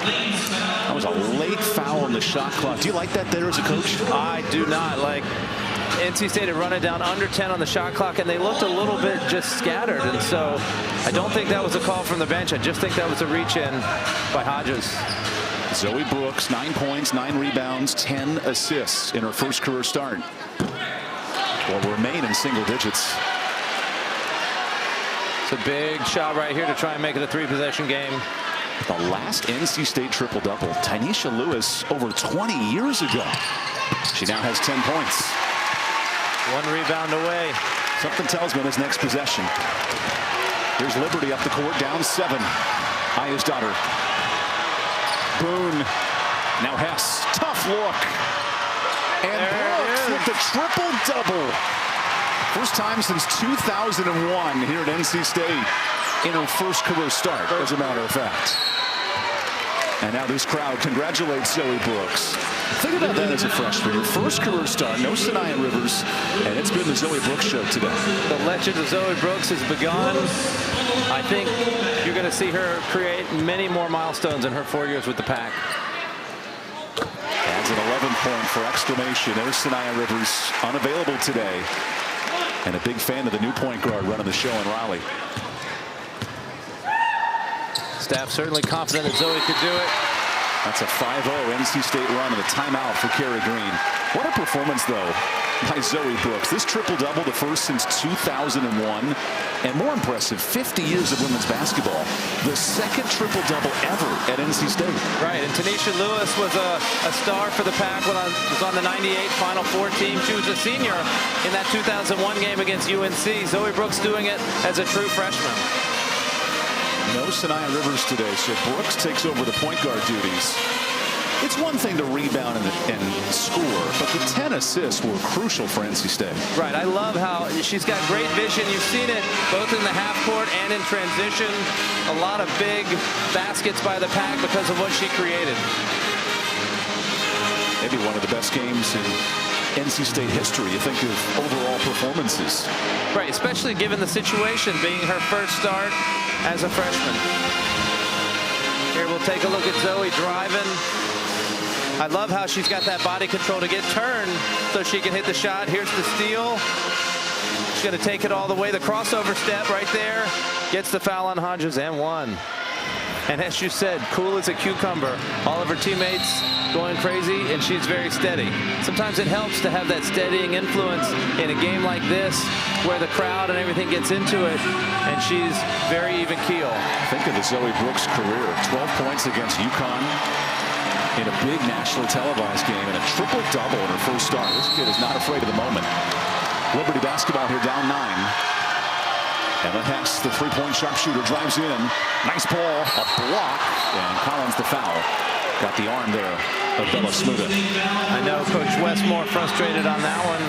That was a late foul on the shot clock. Do you like that there as a coach? I do not. Like, NC State had run it down under 10 on the shot clock, and they looked a little bit just scattered. And so I don't think that was a call from the bench. I just think that was a reach in by Hodges. Zoe Brooks, 9 points, 9 rebounds, 10 assists in her first career start. Will remain in single digits. It's a big shot right here to try and make it a 3-possession game. The last NC State triple-double, Tynesha Lewis, over 20 years ago. She now has 10 points. 1 rebound away. Something tells me on his next possession. Here's Liberty up the court, down 7. Ayesdottir. Boone. Now Hess. Tough look. And Brooks with the triple-double. First time since 2001 here at NC State in her first career start, as a matter of fact. And now this crowd congratulates Zoe Brooks. Think about that as a freshman. Your first career start, no Sanaya Rivers, and it's been the Zoe Brooks show today. The legend of Zoe Brooks has begun. I think you're going to see her create many more milestones in her 4 years with the Pack. Adds an 11 point for exclamation. There's Sanaya Rivers, unavailable today. And a big fan of the new point guard running the show in Raleigh. Staff certainly confident that Zoe could do it. That's a 5-0 NC State run and a timeout for Carrie Green. What a performance, though, by Zoe Brooks. This triple-double, the first since 2001. And more impressive, 50 years of women's basketball. The second triple-double ever at NC State. Right, and Tanisha Lewis was a star for the Pack when I was on the 98 Final Four team. She was a senior in that 2001 game against UNC. Zoe Brooks doing it as a true freshman. No Sanaya Rivers today, so Brooks takes over the point guard duties. It's one thing to rebound and score, but the 10 assists were crucial for NC State. Right, I love how she's got great vision. You've seen it both in the half court and in transition. A lot of big baskets by the Pack because of what she created. Maybe one of the best games in NC State history. You think of overall performances. Right, especially given the situation, being her first start as a freshman. Here we'll take a look at Zoe driving. I love how she's got that body control to get turned so she can hit the shot. Here's the steal. She's going to take it all the way. The crossover step right there. Gets the foul on Hodges and one. And as you said, cool as a cucumber. All of her teammates going crazy, and she's very steady. Sometimes it helps to have that steadying influence in a game like this where the crowd and everything gets into it, and she's very even keel. Think of the Zoe Brooks career. 12 points against UConn in a big nationally televised game and a triple-double in her first start. This kid is not afraid of the moment. Liberty basketball here down 9. Emma Hess, the three-point sharpshooter, drives in. Nice ball, a block, and Collins the foul. Got the arm there of Bella Smuda. I know Coach Westmore frustrated on that one.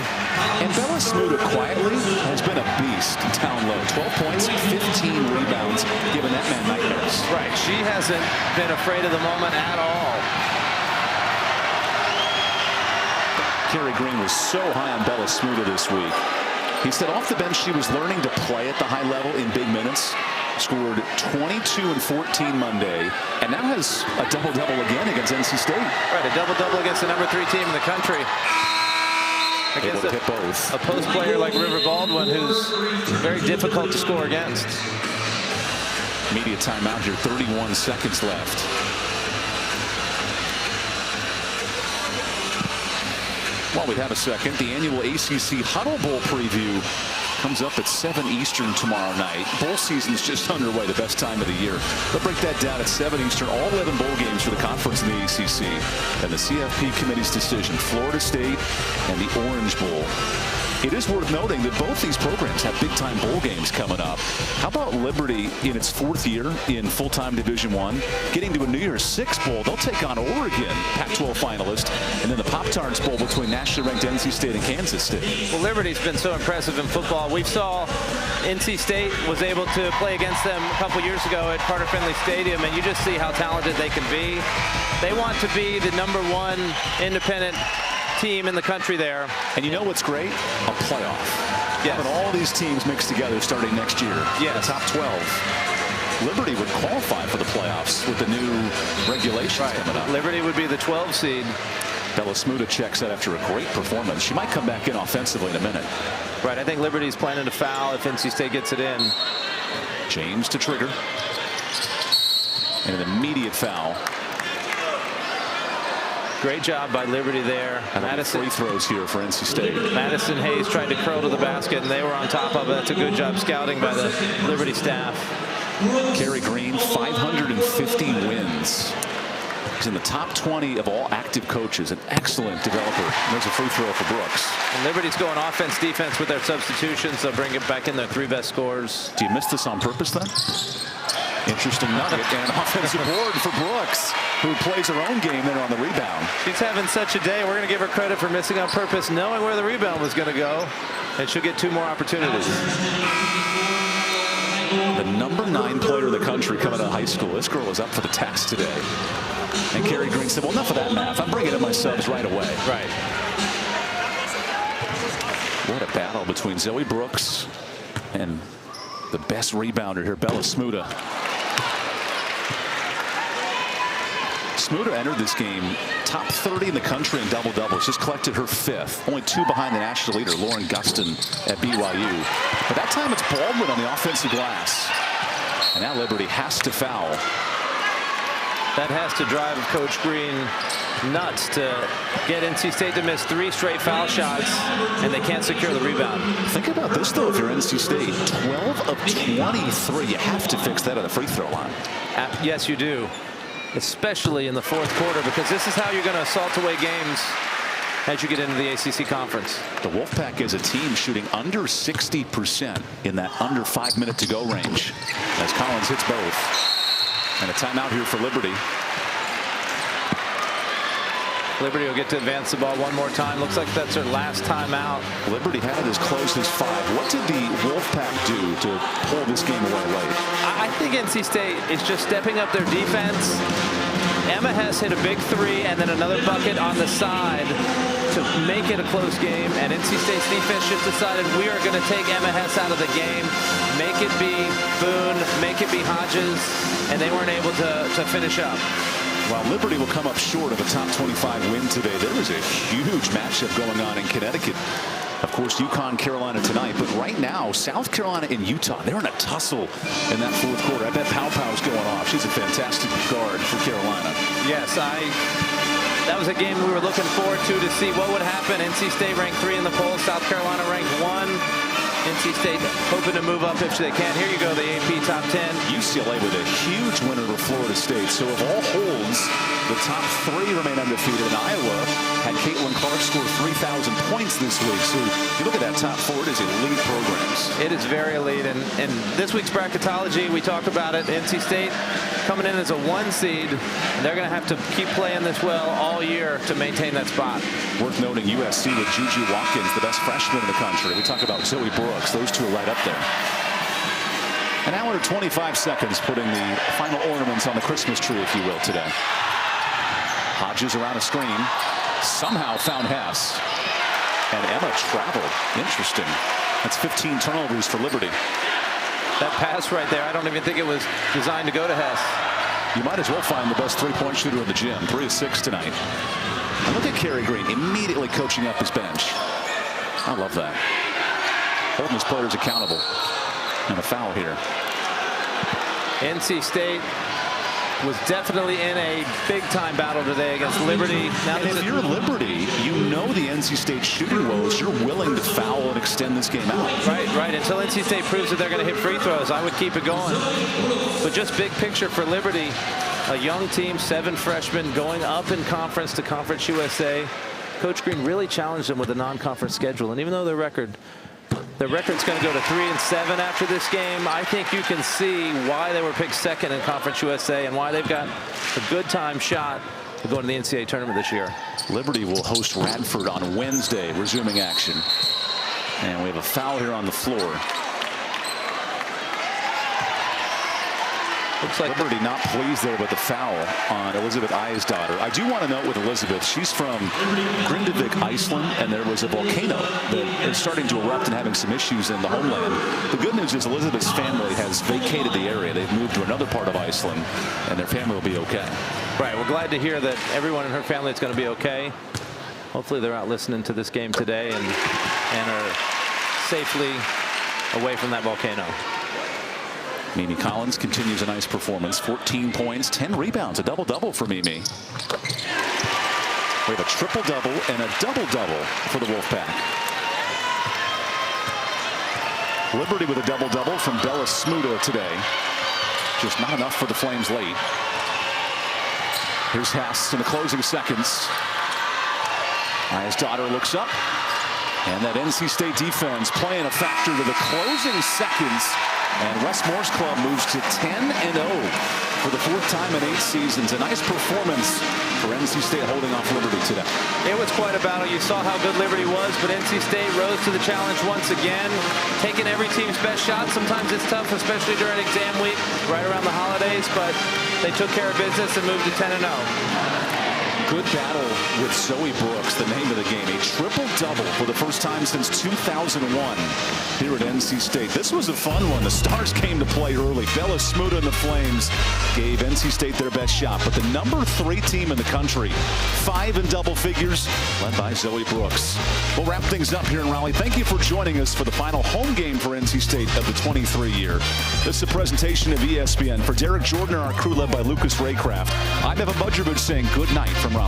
And Bella Smuda quietly has been a beast down low. 12 points, 15 rebounds, giving that man nightmares. Right, she hasn't been afraid of the moment at all. Carrie Green was so high on Bella Smuda this week. He said off the bench she was learning to play at the high level in big minutes. Scored 22 and 14 Monday, and now has a double-double again against NC State. Right, a double-double against the #3 team in the country. Against Able to hit both. A post player like River Baldwin, who's very difficult to score against. Media timeout here, 31 seconds left. While we have a second, the annual ACC Huddle Bowl preview comes up at 7 Eastern tomorrow night. Bowl season's just underway, the best time of the year. We'll break that down at 7 Eastern. All 11 bowl games for the conference in the ACC. And the CFP committee's decision, Florida State and the Orange Bowl. It is worth noting that both these programs have big-time bowl games coming up. How about Liberty in its 4th year in full-time Division I, getting to a New Year's Six Bowl? They'll take on Oregon, Pac-12 finalist, and then the Pop-Tarts Bowl between nationally ranked NC State and Kansas State. Well, Liberty's been so impressive in football. We saw NC State was able to play against them a couple years ago at Carter Finley Stadium, and you just see how talented they can be. They want to be the #1 independent team in the country there. And you know what's great? A playoff. Yes. Having all these teams mixed together starting next year. Yeah. The top 12. Liberty would qualify for the playoffs with the new regulations coming up. Liberty would be the 12 seed. Bella Smuda checks out after a great performance. She might come back in offensively in a minute. Right, I think Liberty's planning to foul if NC State gets it in. James to trigger. And an immediate foul. Great job by Liberty there. Madison free throws here for NC State. Madison Hayes tried to curl to the basket, and they were on top of it. That's a good job scouting by the Liberty staff. Carrie Green, 550 wins. He's in the top 20 of all active coaches. An excellent developer. There's a free throw for Brooks. And Liberty's going offense, defense with their substitutions. They'll bring it back in their 3 best scorers. Do you miss this on purpose then? Interesting nugget, and an offensive board for Brooks, who plays her own game there on the rebound. She's having such a day. We're going to give her credit for missing on purpose, knowing where the rebound was going to go, and she'll get 2 more opportunities. The #9 player in the country coming out of high school. This girl is up for the task today. And Carrie Green said, well, enough of that math. I'm bringing in my subs right away. Right. What a battle between Zoe Brooks and the best rebounder here, Bella Smuda. Smuda entered this game top 30 in the country in double-doubles. Just collected her 5th. Only 2 behind the national leader, Lauren Gustin at BYU. But that time it's Baldwin on the offensive glass. And now Liberty has to foul. That has to drive Coach Green nuts to get NC State to miss 3 straight foul shots, and they can't secure the rebound. Think about this, though, if you're NC State. 12 of 23. You have to fix that at the free throw line. Yes, you do, especially in the 4th quarter, because this is how you're going to assault away games as you get into the ACC conference. The Wolfpack as a team shooting under 60% in that under 5-minute to go range as Collins hits both. And a timeout here for Liberty. Liberty will get to advance the ball one more time. Looks like that's their last timeout. Liberty had it as close as 5. What did the Wolfpack do to pull this game away late? I think NC State is just stepping up their defense. Emma Hess hit a big 3 and then another bucket on the side to make it a close game. And NC State's defense just decided we are going to take Emma Hess out of the game, make it be Boone, make it be Hodges, and they weren't able to finish up. While Liberty will come up short of a top 25 win today, there is a huge matchup going on in Connecticut. Of course, UConn, Carolina tonight, but right now, South Carolina and Utah, they're in a tussle in that 4th quarter. I bet Pow Pow's going off. She's a fantastic guard for Carolina. Yes, that was a game we were looking forward to see what would happen. NC State ranked 3 in the poll, South Carolina ranked 1. NC State hoping to move up if they can. Here you go, the AP top 10. UCLA with a huge win over Florida State. So if all holds, the top 3 remain undefeated. And Iowa had Caitlin Clark score 3,000 points this week. So if you look at that top 4, it is elite programs. It is very elite. And this week's bracketology, we talked about it. NC State coming in as a 1 seed. And they're going to have to keep playing this well all year to maintain that spot. Worth noting USC with Juju Watkins, the best freshman in the country. We talk about Zoe Brooks. Those 2 are right up there. An hour and 25 seconds putting the final ornaments on the Christmas tree, if you will, today. Hodges around a screen. Somehow found Hess. And Emma traveled. Interesting. That's 15 turnovers for Liberty. That pass right there, I don't even think it was designed to go to Hess. You might as well find the best 3-point shooter in the gym. 3 of 6 tonight. And look at Kerry Green immediately coaching up his bench. I love that. Holding his players accountable. And a foul here. NC State was definitely in a big-time battle today against Liberty. Now, and if you're Liberty, you know the NC State shooting woes. You're willing to foul and extend this game out. Right. Until NC State proves that they're going to hit free throws, I would keep it going. But just big picture for Liberty, a young team, 7 freshmen going up in conference to Conference USA. Coach Green really challenged them with a non-conference schedule. And even though their record's going to go to 3-7 after this game, I think you can see why they were picked 2nd in Conference USA and why they've got a good time shot to go into the NCAA tournament this year. Liberty will host Radford on Wednesday, resuming action. And we have a foul here on the floor. Looks like Liberty not pleased there with the foul on Elizabeth Eyesdottir. I do want to note with Elizabeth, she's from Grindavik, Iceland, and there was a volcano that is starting to erupt and having some issues in the homeland. The good news is Elizabeth's family has vacated the area. They've moved to another part of Iceland, and their family will be okay. Right. We're glad to hear that everyone in her family is going to be okay. Hopefully they're out listening to this game today and are safely away from that volcano. Mimi Collins continues a nice performance. 14 points, 10 rebounds, a double-double for Mimi. We have a triple-double and a double-double for the Wolfpack. Liberty with a double-double from Bella Smuda today. Just not enough for the Flames late. Here's Hess in the closing seconds. Eyesdottir looks up. And that NC State defense playing a factor to the closing seconds. And West Morris Club moves to 10-0 for the 4th time in 8 seasons. A nice performance for NC State holding off Liberty today. It was quite a battle. You saw how good Liberty was, but NC State rose to the challenge once again, taking every team's best shot. Sometimes it's tough, especially during exam week, right around the holidays, but they took care of business and moved to 10-0. good battle with Zoe Brooks, the name of the game. A triple-double for the first time since 2001 here at NC State. This was a fun one. The Stars came to play early. Bella Smuda and the Flames gave NC State their best shot. But the #3 team in the country, 5 in double figures, led by Zoe Brooks. We'll wrap things up here in Raleigh. Thank you for joining us for the final home game for NC State of the 23 year. This is a presentation of ESPN. For Derek Jordan and our crew led by Lucas Raycraft, I'm EvanBudrovich saying good night from Raleigh.